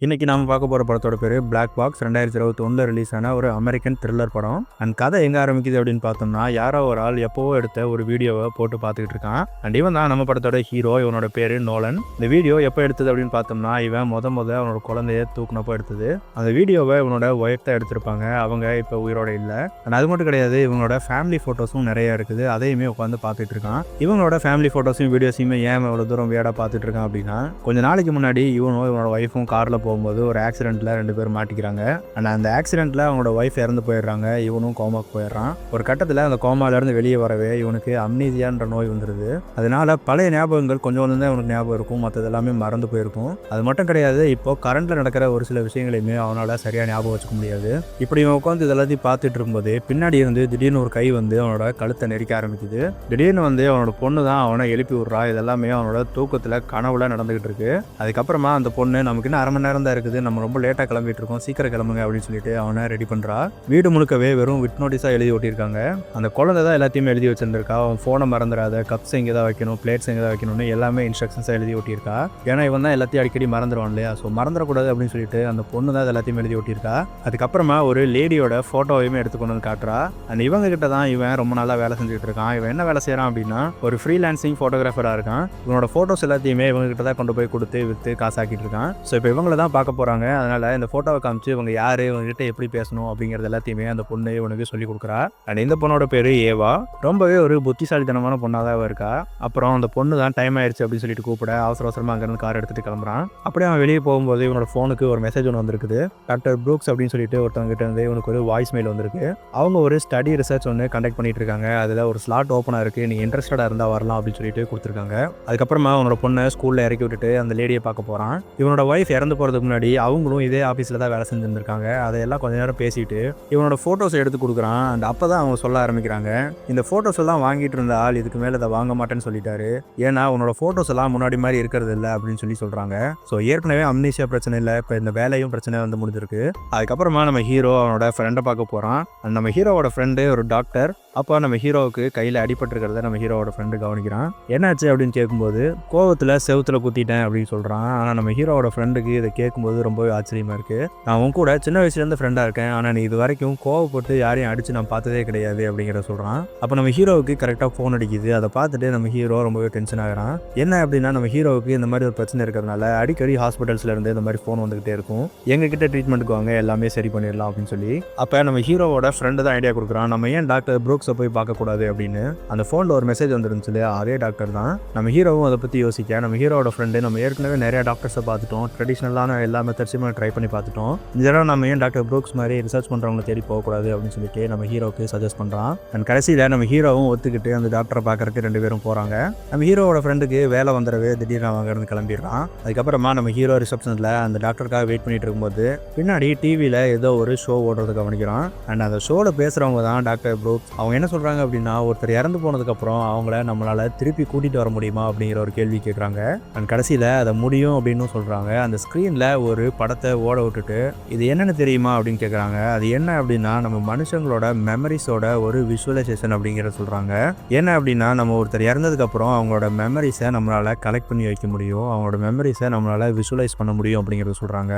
இன்னைக்கு நாம பார்க்க போற படத்தோட பேரு பிளாக் பாக்ஸ். 2021 ரிலீஸ் ஆன ஒரு அமெரிக்கன் த்ரில்லர் படம். அண்ட் கதை எங்க ஆரம்பிக்குது அப்படின்னு பார்த்தோம்னா, யாரோ ஒரு ஆள் எப்பவோ எடுத்த ஒரு வீடியோவை போட்டு பார்த்துக்கிட்டு இருக்கான். அண்ட் இவன் தான் நம்ம படத்தோட ஹீரோ. இவனோட பேரு நோலன். இந்த வீடியோ எப்போ எடுத்தது அப்படின்னு பார்த்தோம்னா, இவன் முத அவனோட குழந்தைய தூக்குனப்போ எடுத்தது. அந்த வீடியோவை இவனோட ஒய்ஃப் தான் எடுத்திருப்பாங்க. அவங்க இப்போ உயிரோட இல்லை. அண்ட் அது மட்டும் கிடையாது, இவங்களோட ஃபேமிலி ஃபோட்டோஸும் நிறைய இருக்குது. அதையுமே உட்காந்து பார்த்துட்டு இருக்கான். இவங்களோட ஃபேமிலி ஃபோட்டோஸையும் வீடியோஸையுமே ஏன் இவ்வளோ தூரம் வேடா பார்த்துட்டு இருக்கான் அப்படின்னா, கொஞ்ச நாளைக்கு முன்னாடி இவனும் இவனோட ஒய்ஃபும் காரில் போகும்போது ஒரு ஆக்சிடென்ட்ல 2 பேர் மாட்டிக்கிறாங்க. ஆனால் அந்த ஆக்சிடென்ட்ல அவங்களோட ஒய்ஃப் இறந்து போயிடுறாங்க. இவனும் கோமாக்கு போயிடுறான். ஒரு கட்டத்தில் அந்த கோமாலேருந்து வெளியே வரவே இவனுக்கு அம்னீசியான்ற நோய் வந்துடுது. அதனால பழைய ஞாபகங்கள் கொஞ்சம் தான் இவனுக்கு ஞாபகம் இருக்கும், மற்றது எல்லாமே மறந்து போயிருக்கும். அது மட்டும் கிடையாது, இப்போ கரண்ட்ல நடக்கிற ஒரு சில விஷயங்களையுமே அவனால் சரியாக ஞாபகம் வச்சுக்க முடியாது. இப்படி இவன் உட்காந்து இதெல்லாத்தையும் பார்த்துட்டு இருக்கும்போது பின்னாடி இருந்து திடீர்னு ஒரு கை வந்து அவனோட கழுத்தை நெரிக்க ஆரம்பிக்குது. திடீர்னு வந்து அவனோட பொண்ணு தான் அவனை எழுப்பி விட்றா. இதெல்லாமே அவனோட தூக்கத்தில் கனவுல நடந்துகிட்டு இருக்கு. அதுக்கப்புறமா அந்த பொண்ணு நமக்கு இன்னும் 1/2 மணி நேரம் தான் இருக்குது, நம்ம ரொம்ப லேட்டாக கிளம்பிட்டு இருக்கோம், சீக்கிரம் கிளம்புங்க அப்படின்னு சொல்லிட்டு அவனை ரெடி பண்ணுறா. வீடு முழுக்கவே வெறும் விட் நோட்டீஸாக எழுதி ஓட்டியிருக்காங்க. அந்த குழந்தை தான் எல்லாத்தையுமே எழுதி வச்சிருந்திருக்கா. அவன் ஃபோனை மறந்துடாத, கப்ஸ் எங்கே தான் வைக்கணும், பிளேட்ஸ் எங்கே தான் வைக்கணும்னு எல்லாமே இன்ஸ்ட்ரக்ஷன்ஸாக எழுதி ஓட்டியிருக்கா. ஏன்னா இவன் தான் எல்லாத்தையும் அடிக்கடி மறந்துடுவான் இல்லையா, ஸோ மறந்துடக்கூடாது அப்படின்னு சொல்லிட்டு அந்த பொண்ணு தான் எல்லாத்தையும் எழுதி ஓட்டியிருக்கா. அதுக்கப்புறமா ஒரு லேடியோட ஃபோட்டோவையுமே எடுத்துக்கொண்டு வந்து காட்டுறா. அண்ட் இவங்க கிட்ட தான் இவன் ரொம்ப நாளாக வேலை செஞ்சுட்டு இருக்கான். இவன் என்ன வேலை செய்கிறான் அப்படின்னா, ஒரு ஃப்ரீலான்சிங் ஃபோட்டோகிராஃபராக இருக்கான். இவனோட ஃபோட்டோஸ் எல்லாத்தையுமே இவங்க கிட்ட தான் கொண்டு போய் கொடுத்து விற்று காசாக்கிட்டு இருக்கான். ஸோ இப்போ இவங்களை தான் பார்க்க போகிறாங்க. அதனால் இந்த ஃபோட்டோவை காமிச்சு இவங்க யார், இவங்ககிட்ட எப்படி பேசணும் அப்படிங்கிறது எல்லாத்தையுமே அந்த பொண்ணு இவனுக்கு சொல்லி கொடுக்குறா. அண்ட் இந்த பொண்ணோட பேர் ஏவா. ரொம்பவே ஒரு புத்திசாலித்தனமான பொண்ணாக தான் இருக்கா. அப்புறம் அந்த பொண்ணு தான் டைம் ஆயிடுச்சு அப்படின்னு சொல்லிட்டு கூப்பிட அவசரமாக அங்கேருந்து கார் எடுத்துகிட்டு கிளம்புறான். அப்படியே அவன் வெளியே போகும்போது இவனோட ஃபோனுக்கு ஒரு மெசேஜ் ஒன்று வந்திருக்குது. டாக்டர் ப்ரூக்ஸ் அப்படின்னு சொல்லிட்டு ஒருத்தவங்கிட்ட இருந்து இவனுக்கு ஒரு வாய்ஸ் மெயில் வந்திருக்கு. அவங்க ஒரு ஸ்டடி ரிசர்ச் ஒன்று கண்டக்ட் பண்ணிட்டு இருக்காங்க. அதில் ஒரு ஸ்லாட் ஓப்பனாக இருக்குது, நீ இன்ட்ரெஸ்டடாக இருந்தால் வரலாம் அப்படின்னு சொல்லிட்டு கொடுத்துருக்காங்க. அதுக்கப்புறமா அவனோட பொண்ணை ஸ்கூலில் இறக்கி விட்டுட்டு அந்த லேடியை பார்க்க போகிறான். இவனோட ஒய்ஃப் இறந்து போகிறதுக்கு முன்னாடி அவங்களும் இதே ஆஃபீஸில் தான் வேலை செஞ்சுருந்துருக்காங்க. அதையெல்லாம் கொஞ்ச நேரம் பேசிட்டு இவனோட ஃபோட்டோஸை எடுத்து கொடுக்குறான். அண்ட் அப்போ தான் அவங்க சொல்ல ஆரம்பிக்கிறாங்க, இந்த ஃபோட்டோஸ் எல்லாம் வாங்கிட்டு இருந்த ஆள் இதுக்கு மேலே இதை வாங்க மாட்டேன்னு சொல்லிட்டாரு. ஏன்னா உன்னோட ஃபோட்டோஸ் எல்லாம் முன்னாடி மாதிரி இருக்கிறது இல்லை அப்படின்னு சொல்கிறாங்க. ஸோ ஏற்கனவே அம்னீசியா பிரச்சனை இல்லை, இப்போ இந்த வேலையும் பிரச்சனை வந்து முடிஞ்சிருக்கு. அதுக்கப்புறமா நம்ம ஹீரோ அவனோட ஃப்ரெண்டை பார்க்க போகிறான். நம்ம ஹீரோவோட ஃப்ரெண்டு ஒரு டாக்டர். அப்போ நம்ம ஹீரோவுக்கு கையில் அடிபட்டுருக்கிறத நம்ம ஹீரோவோட ஃப்ரெண்டு கவனிக்கிறான். என்னாச்சு அப்படின்னு கேட்கும்போது கோவத்தில் செவுத்துல குத்திட்டேன் அப்படின்னு சொல்கிறான். ஆனால் நம்ம ஹீரோவோட ஃப்ரெண்டுக்கு இதை கேட்கும்போது ரொம்பவே ஆச்சரியமாக இருக்குது. நான் உன் கூட சின்ன வயசுலேருந்து ஃப்ரெண்டாக இருக்கேன், ஆனால் நீ இது வரைக்கும் கோவப்பட்டு யாரையும் அடித்து நான் பார்த்ததே கிடையாது அப்படிங்கிற சொல்கிறான். அப்போ நம்ம ஹீரோவுக்கு கரெக்டாக ஃபோன் அடிக்குது. அதை பார்த்துட்டு நம்ம ஹீரோ ரொம்பவே டென்ஷன் ஆகிறான். என்ன அப்படின்னா, நம்ம ஹீரோவுக்கு இந்த மாதிரி ஒரு பிரச்சனை இருக்கிறதுனால அடிக்கடி ஹாஸ்பிட்டல்ஸ்லேருந்து இந்த மாதிரி ஃபோன் வந்துகிட்டே இருக்கும். எங்ககிட்ட ட்ரீட்மெண்ட்டுக்கு வாங்க, எல்லாமே சரி பண்ணிடலாம் அப்படின்னு சொல்லி. அப்போ நம்ம ஹீரோவோட ஃப்ரெண்டு தான் ஐடியா கொடுக்குறான், நம்ம ஏன் டாக்டர் ப்ரூக்ஸை போய் பார்க்கக்கூடாது அப்படின்னு. அந்த ஃபோனில் ஒரு மெசேஜ் வந்துருந்துச்சு இல்லையா, அதே டாக்டர் தான். நம்ம ஹீரோவும் அதை பற்றி யோசிக்க, நம்ம ஹீரோவோட ஃப்ரெண்டு நம்ம ஏற்கனவே நிறைய டாக்டர்ஸை பார்த்துட்டோம், ட்ரெடிஷ்னலான எல்லா மெத்தட்ஸுமே ட்ரை பண்ணி பார்த்துட்டோம். இந்த தடவை நம்ம ஏன் டாக்டர் ப்ரூக்ஸ் மாதிரி ரிசர்ச் பண்ணுறவங்களை தேடி போகக்கூடாது அப்படின்னு சொல்லிட்டு நம்ம ஹீரோவுக்கு சஜஸ்ட் பண்ணுறான். அண்ட் கடைசியில் நம்ம ஹீரோவும் ஒத்துக்கிட்டு அந்த டாக்டரை பார்க்கறதுக்கு 2 பேரும் போகிறாங்க. நம்ம ஹீரோவோட ஃப்ரெண்டுக்கு வேலை வந்துடவே திடீர்னு அவங்க இருந்து கிளம்பிடுறான். அதுக்கப்புறமா நம்ம ஹீரோ ரிசப்ஷனில் அந்த டாக்டருக்காக வெயிட் பண்ணிட்டு இருக்கும்போது பின்னாடி டிவியில் ஏதோ ஒரு ஷோ ஓடுறது கவனிக்கிறான். அண்ட் அந்த ஷோவில் பேசுகிறவங்க தான் டாக்டர் ப்ரூக்ஸ். அவங்க என்ன சொல்கிறாங்க அப்படின்னா, ஒருத்தர் இறந்து போனதுக்கப்புறம் அவங்கள நம்மளால் திருப்பி கூட்டிகிட்டு வர முடியுமா அப்படிங்கிற ஒரு கேள்வி கேட்குறாங்க. அண்ட் கடைசியில் அதை முடியும் அப்படின்னு சொல்கிறாங்க. அந்த ஸ்க்ரீனில் ஒரு படத்தை ஓட விட்டுட்டு இது என்னென்னு தெரியுமா அப்படின்னு கேட்குறாங்க. அது என்ன அப்படின்னா, நம்ம மனுஷங்களோட மெமரிஸோட ஒரு விஷுவலைசேஷன் அப்படிங்கிற சொல்கிறாங்க. என்ன அப்படின்னா, நம்ம ஒருத்தர் இறந்ததுக்கப்புறம் அவங்களோட மெமரிஸை நம்மளால் கலெக்ட் பண்ணி வைக்க முடியும், அவங்களோட மெமரிஸை நம்மளால் விஷுவலைஸ் பண்ண முடியும் அப்படிங்கிறத சொல்கிறாங்க.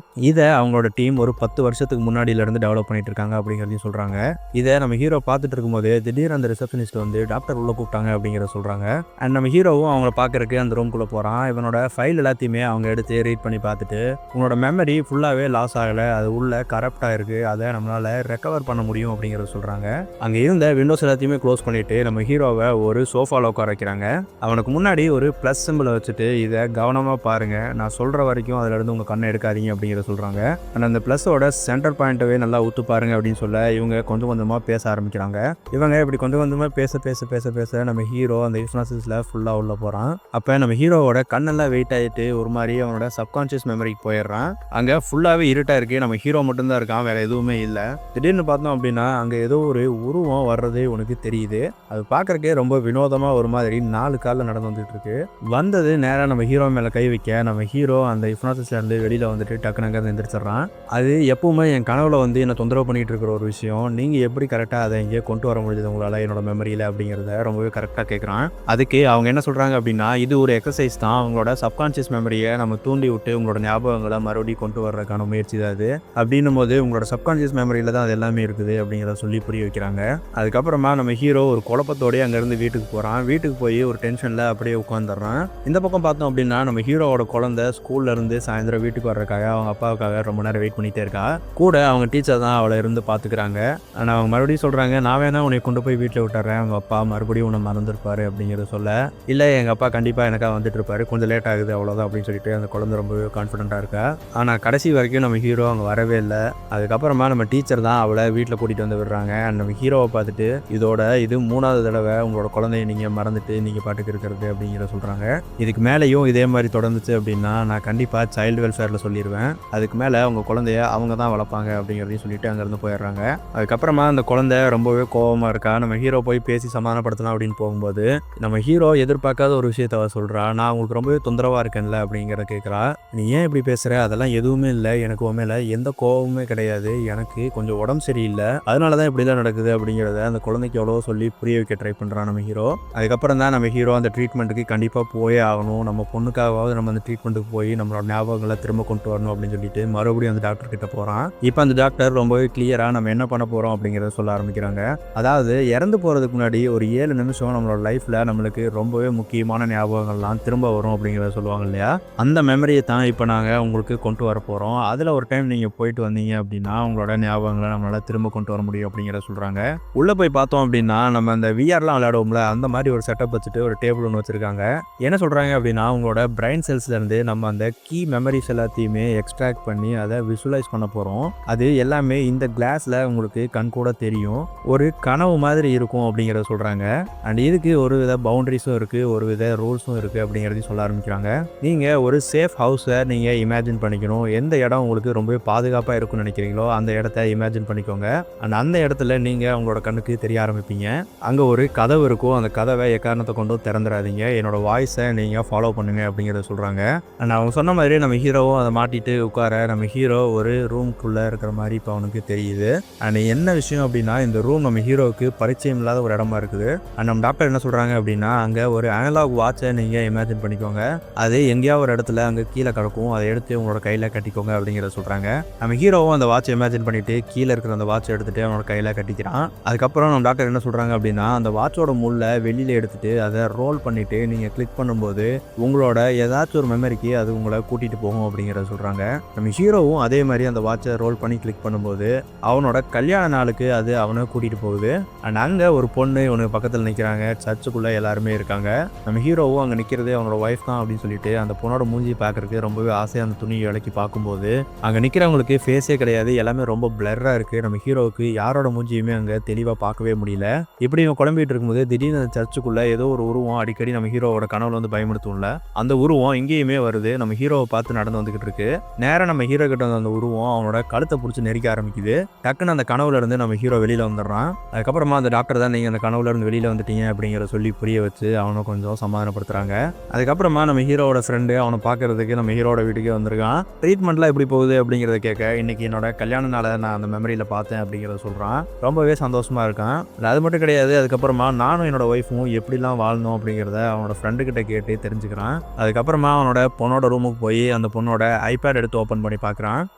இதை அவங்களோட டீம் ஒரு 10 வருஷத்துக்கு முன்னாடியிலேருந்து டெவலப் பண்ணிட்டு இருக்காங்க அப்படிங்கிறதையும் சொல்கிறாங்க. இதை நம்ம ஹீரோ பார்த்துட்டு இருக்கும்போது திடீர்னு அந்த ரிசப்ஷனிஸ்ட் வந்து டாக்டர் உள்ள கூப்பிட்டாங்க அப்படிங்கிற சொல்கிறாங்க. அண்ட் நம்ம ஹீரோவும் அவங்கள பார்க்கறதுக்கு அந்த ரூம்குள்ளே போகிறான். இவனோட ஃபைல் எல்லாத்தையுமே அவங்க எடுத்து ரீட் பண்ணி பார்த்துட்டு, உன்னோட மெமரி ஃபுல்லாகவே லாஸ் ஆகலை, அது உள்ள கரப்டாக இருக்குது, அதை நம்மளால் ரெக்கவர் பண்ண முடியும் அப்படிங்கிறத சொல்கிறாங்க. அங்கே இருந்த விண்டோஸ் எல்லாத்தையுமே க்ளோஸ் பண்ணிவிட்டு நம்ம ஹீரோவை ஒரு சோஃபாவில் உட்கார வைக்கிறாங்க. அவனுக்கு முன்னாடி ஒரு ப்ளஸ் சிம்பிளை வச்சுட்டு, இதை கவனமாக பாருங்கள், நான் சொல்கிற வரைக்கும் அதிலிருந்து உங்கள் கண்ணை எடுக்காதீங்க அப்படிங்கிறத சொல்கிறாங்க. அண்ட் அந்த ப்ளஸோட சென்டர் பாயிண்ட்டவே நல்லா ஊற்று பாருங்க அப்படின்னு சொல்ல இவங்க கொஞ்சம் கொஞ்சமாக பேச ஆரம்பிக்கிறாங்க. இவங்க இப்படி கொஞ்சம் கொஞ்சமாக பேச பேச பேச பேச நம்ம ஹீரோ அந்த ஹிப்னாசிஸில் ஃபுல்லாக உள்ள போகிறான். அப்போ நம்ம ஹீரோவோட கண்ணெல்லாம் வெயிட் ஆகிட்டு ஒரு மாதிரி அவனோட சப்கான்ஷியஸ் மெமரிக்கு போயிடுறான். அங்கே ஃபுல்லாகவே இருட்டாக இருக்குது, நம்ம ஹீரோ மட்டும்தான் இருக்கான், வேறு எதுவுமே இல்லை. திடீர்னு பார்த்தோம் அப்படின்னா அங்கே ஏதோ ஒரு உருவம் வர்றது உனக்கு தெரியுது. அது பார்க்குறக்கே ரொம்ப வினோதமாக ஒரு மாதிரி 4 காலில் நடந்து வந்துட்டு இருக்கு. வந்தது நேராக நம்ம ஹீரோ மேலே கை வைக்க நம்ம ஹீரோ அந்த ஹிப்னாசிஸ்லேருந்து வெளியில் வந்துட்டு டக்குனு அங்கே எந்திரிச்சிட்றான். அது எப்பவுமே என் கனவுல வந்து என்னை தொந்தரவு பண்ணிகிட்டு இருக்கிற ஒரு விஷயம், நீங்கள் எப்படி கரெக்டாக அதை இங்கே கொண்டு வர முடியுது உங்களால் என்னோட மெமரியில் அப்படிங்கிறத ரொம்பவே கரெக்டாக கேட்குறான். அதுக்கு அவங்க என்ன சொல்கிறாங்க அப்படின்னா, இது ஒரு எக்ஸசைஸ் தான், அவங்களோட சப்கான்ஷியஸ் மெமரியை நம்ம தூண்டி விட்டு உங்களோட ஞாபகங்கள் ஞாபகங்களை மறுபடியும் கொண்டு வர்றதுக்கான முயற்சி தான் அது. அப்படின்னும் போது உங்களோட சப்கான்ஷியஸ் மெமரியில் தான் அது எல்லாமே இருக்குது அப்படிங்கிறத சொல்லி புரிய வைக்கிறாங்க. அதுக்கப்புறமா நம்ம ஹீரோ ஒரு குழப்பத்தோடய அங்கேருந்து வீட்டுக்கு போகிறான். வீட்டுக்கு போய் ஒரு டென்ஷனில் அப்படியே உட்காந்துடுறான். இந்த பக்கம் பார்த்தோம் அப்படின்னா நம்ம ஹீரோவோட குழந்தை ஸ்கூல்லேருந்து சாயந்தரம் வீட்டுக்கு வர்றதுக்காக அவங்க அப்பாவுக்காக ரொம்ப நேரம் வெயிட் பண்ணிகிட்டே இருக்கா. கூட அவங்க டீச்சர் தான் அவளை இருந்து பார்த்துக்கிறாங்க. ஆனால் அவங்க மறுபடியும் சொல்கிறாங்க, நான் வேணா உன்னை கொண்டு போய் வீட்டில் விட்டுறேன், அவங்க அப்பா மறுபடியும் உன்னை மறந்துருப்பாரு அப்படிங்கிறத சொல்ல, இல்லை எங்கள் அப்பா கண்டிப்பாக எனக்காக வந்துட்டு இருப்பாரு, கொஞ்சம் லேட் ஆகுது அவ்வளோதான் அப்படின்னு சொல்லிட்டு அந்த குழந்தை ரொம்பவே கான்ஃபிடென்ட்டாக இருக்கா. ஆனால் கடைசி வரைக்கும் நம்ம ஹீரோ அங்கே வரவே இல்லை. அதுக்கப்புறமா நம்ம டீச்சர் தான் அவளை வீட்டில் கூட்டிகிட்டு வந்து விடுறாங்க. நம்ம ஹீரோவை பார்த்துட்டு இது 3வது தடவை உங்களோட குழந்தைய நீங்கள் மறந்துட்டு நீங்கள் பாட்டுக்கு இருக்கிறது அப்படிங்கிற சொல்கிறாங்க. இதுக்கு மேலேயும் இதே மாதிரி தொடர்ந்துச்சு அப்படின்னா நான் கண்டிப்பாக சைல்டு வெல்ஃபேரில் சொல்லிடுவேன். அதுக்கு மேலே உங்கள் குழந்தைய அவங்க தான் வளர்ப்பாங்க அப்படிங்கிறதையும் சொல்லிட்டு அங்கேருந்து போயிடுறாங்க. அதுக்கப்புறமா அந்த குழந்தை ரொம்பவே கோபமாக இருக்கா. நம்ம ஹீரோ போய் பேசி சமாதானப்படுத்தலாம் அப்படின்னு போகும்போது நம்ம ஹீரோ எதிர்பார்க்காத ஒரு விஷயத்த சொல்கிறா. நான் உங்களுக்கு ரொம்பவே தொந்தரவாக இருக்கேன்ல அப்படிங்கிறத கேட்குறா. நீ ஏன் இப்படி பேசுகிற? அதெல்லாம் எதுவுமே இல்லை, எனக்கு உன் மேலே எந்த கோபமுமே கிடையாது, எனக்கு கொஞ்சம் உடம்பு சரியில்லை, அதனால தான் இப்படிலாம் நடக்குது அப்படிங்கிறத அந்த குழந்தைக்கு எவ்வளோ சொல்லி புரிய வைக்க ட்ரை பண்ணுறான் நம்ம ஹீரோ. அதுக்கப்புறம் தான் நம்ம ஹீரோ அந்த ட்ரீட்மெண்ட்டுக்கு கண்டிப்பாக போயே ஆகணும், நம்ம பொண்ணுக்காகவாவது நம்ம அந்த ட்ரீட்மெண்ட்டுக்கு போய் நம்மளோட ஞாபகங்களை திரும்ப கொண்டு வரணும் அப்படின்னு சொல்லிட்டு மறுபடியும் அந்த டாக்டர் கிட்ட போகிறான். இப்போ அந்த டாக்டர் ரொம்பவே கிளியராக நம்ம என்ன பண்ண போகிறோம் அப்படிங்கிறத சொல்ல ஆரம்பிக்கிறாங்க. அதாவது இறந்து போகிறதுக்கு முன்னாடி ஒரு 7 நிமிஷம் நம்மளோட லைஃப்பில் நம்மளுக்கு ரொம்பவே முக்கியமான ஞாபகங்கள்லாம் திரும்ப வரும் அப்படிங்கிறத சொல்லுவாங்க இல்லையா, அந்த மெமரியை தான் இப்போ நாங்கள் உங்களுக்கு கொண்டு வர போகிறோம். அதில் ஒரு டைம் நீங்கள் போயிட்டு வந்தீங்க அப்படின்னா உங்களோட ஞாபகங்களை நம்மளால் திரும்ப கொண்டு வர முடியும் அப்படிங்கிறத சொல்கிறாங்க. உள்ளே போய் பார்த்தோம் அப்படின்னா நம்ம அந்த விஆர்லாம் விளையாடுவோம்ல, அந்த மாதிரி ஒரு செட்டப் வச்சுட்டு ஒரு டேபிள் ஒன்று வச்சுருக்காங்க. என்ன சொல்கிறாங்க அப்படின்னா உங்களோட பிரைன் செல்ஸ்லேருந்து நம்ம அந்த கீ மெமரிஸ் எல்லாத்தையுமே எக்ஸ்ட்ராக்ட் பண்ணி அதை விசுவலைஸ் பண்ண போகிறோம். அது எல்லாமே இந்த கிளாஸில் உங்களுக்கு கண் கூட தெரியும், ஒரு கனவு மாதிரி இருக்கும் அப்படிங்கிறத சொல்கிறாங்க. அண்ட் இதுக்கு ஒரு வித பவுண்டரிஸும் இருக்குது, ஒரு வித ரூல்ஸும் இருக்குது அப்படிங்கிறதையும் சொல்ல ஆரம்பிக்கிறாங்க. நீங்கள் ஒரு சேஃப் ஹவுஸை நீங்கள் இமேஜின் பண்ணிக்கணும். எந்த இடம் உங்களுக்கு ரொம்பவே பாதுகாப்பாக இருக்கும்னு நினைக்கிறீங்களோ அந்த இடத்த இமேஜின் பண்ணிக்கோங்க. அண்ட் அந்த இடத்துல நீங்கள் உங்களோட கண்ணுக்கு தெரிய ஆரம்பிப்பீங்க. அங்கே ஒரு கதவு இருக்கும், அந்த கதவை எக்காரணத்தை கொண்டும் திறந்துடாதீங்க, என்னோட வாய்ஸை நீங்கள் ஃபாலோ பண்ணுங்க அப்படிங்கிறத சொல்கிறாங்க. அண்ட் அவங்க சொன்ன மாதிரி நம்ம ஹீரோவும் அதை மாட்டிட்டு உட்கார நம்ம ஹீரோ ஒரு ரூம்குள்ளே இருக்கிற மாதிரி இப்போ அவனுக்கு தெரியுது. அண்ட் என்ன விஷயம் அப்படின்னா இந்த ரூம் நம்ம ஹீரோவுக்கு பரிச்சயம் இல்லாத ஒரு இடமா இருக்குது. அண்ட் நம்ம டாக்டர் என்ன சொல்கிறாங்க அப்படின்னா அங்கே ஒரு அனலாக் வாட்சை நீங்கள் இமேஜின் பண்ணிக்கோங்க, அது எங்கேயாவது ஒரு இடத்துல அங்கே கீழே கிடக்கும், அதை எடுத்து உங்களோட கையில் கட்டிக்கோங்க அப்படிங்கிறத சொல்கிறாங்க. நம்ம ஹீரோவும் அந்த வாட்சை இமேஜின் பண்ணிட்டு கீழே இருக்கிற அந்த வாட்சை எடுத்துகிட்டு அவனோட கையில் கட்டிக்கிறான். அதுக்கப்புறம் நம்ம டாக்டர் என்ன சொல்கிறாங்க அப்படின்னா அந்த வாட்சோட முள்ளை வெளியில் எடுத்துகிட்டு அதை ரோல் பண்ணிவிட்டு நீங்கள் கிளிக் பண்ணும்போது உங்களோட ஏதாச்சும் ஒரு மெமரிக்கு அது உங்களை கூட்டிகிட்டு போகும் அப்படிங்கிறத சொல்கிறாங்க. நம்ம ஹீரோவும் அதே மாதிரி அந்த வாட்சை ரோல் பண்ணி கிளிக் பண்ணும்போது அவனோட கல்யாண நாளுக்கு அது அவனை கூட்டிகிட்டு போகுது. அண்ட் அங்கே ஒரு பொண்ணு இவனுக்கு பக்கத்தில் நிற்கிறாங்க, சர்ச்சுக்குள்ளே எல்லாருமே இருக்காங்க. நம்ம ஹீரோவும் அங்கே நிற்கிறது அவனோட ஒய்ஃப் தான் அப்படின்னு சொல்லிட்டு அந்த பொண்ணோட மூஞ்சி பார்க்குறதுக்கு ரொம்பவே ஆசையாக அந்த துணியை விலக்கி பார்க்கும்போது அங்கே நிற்கிறவங்களுக்கு ஃபேஸே கிடையாது, எல்லாமே ரொம்ப பிளர்ராக இருக்குது. நம்ம ஹீரோவுக்கு யாரோட மூஞ்சியுமே அங்கே தெளிவாக பார்க்கவே முடியல. இப்படி இவன் குழம்பிட்டு இருக்கும்போது திடீர்னு அந்த சர்ச்சுக்குள்ளே ஏதோ ஒரு உருவம் அடிக்கடி நம்ம ஹீரோவோட கனவுல வந்து பயமுறுத்தும்ல, அந்த உருவம் இங்கேயுமே வருது. நம்ம ஹீரோவை பார்த்து நடந்து வந்துகிட்டு இருக்கு. நேரம் நம்ம ஹீரோ கிட்ட வந்த அந்த உருவம் அவனோட கழுத்தை பிடிச்சி நெரிக்க ஆரம்பிக்குது. டக்குன்னு அந்த கனவுல இருந்து நம்ம ஹீரோ வெளியில் வந்துடுறான். அதுக்கப்புறமா அந்த டாக்டர் தான் நீங்கள் அந்த கனவுல இருந்து வெளியில் வந்துட்டீங்க அப்படிங்கிற சொல்லி புரிய வச்சு அவனை கொஞ்சம் சமாதானப்படுத்துறாங்க. அதுக்கப்புறமா நம்ம ஹீரோவோட ஃப்ரெண்டு அவனை பார்க்கறதுக்கு நம்ம ஹீரோட வீட்டுக்கே வந்திருக்கான். ட்ரீட்மெண்ட்லாம் எப்படி போகுது அப்படிங்கிறத கேட்க இன்னைக்கு என்னோட கல்யாண நாளை நான் அந்த மெமரியில் பார்த்தேன் அப்படிங்கிறத சொல்கிறான். ரொம்பவே சந்தோஷமாக இருக்கான். அது மட்டும் கிடையாது, அதுக்கப்புறமா நானும் என்னோட ஒய்ஃபும் எப்படிலாம் வாழணும் அப்படிங்கிறத அவனோட ஃப்ரெண்டு கிட்ட கேட்டு தெரிஞ்சுக்கிறான். அதுக்கப்புறமா அவனோட பொண்ணோட ரூமுக்கு போய் அந்த பொண்ணோட ஐபேட் எடுத்து ஓப்பன் பண்ணி பார்க்குறான்.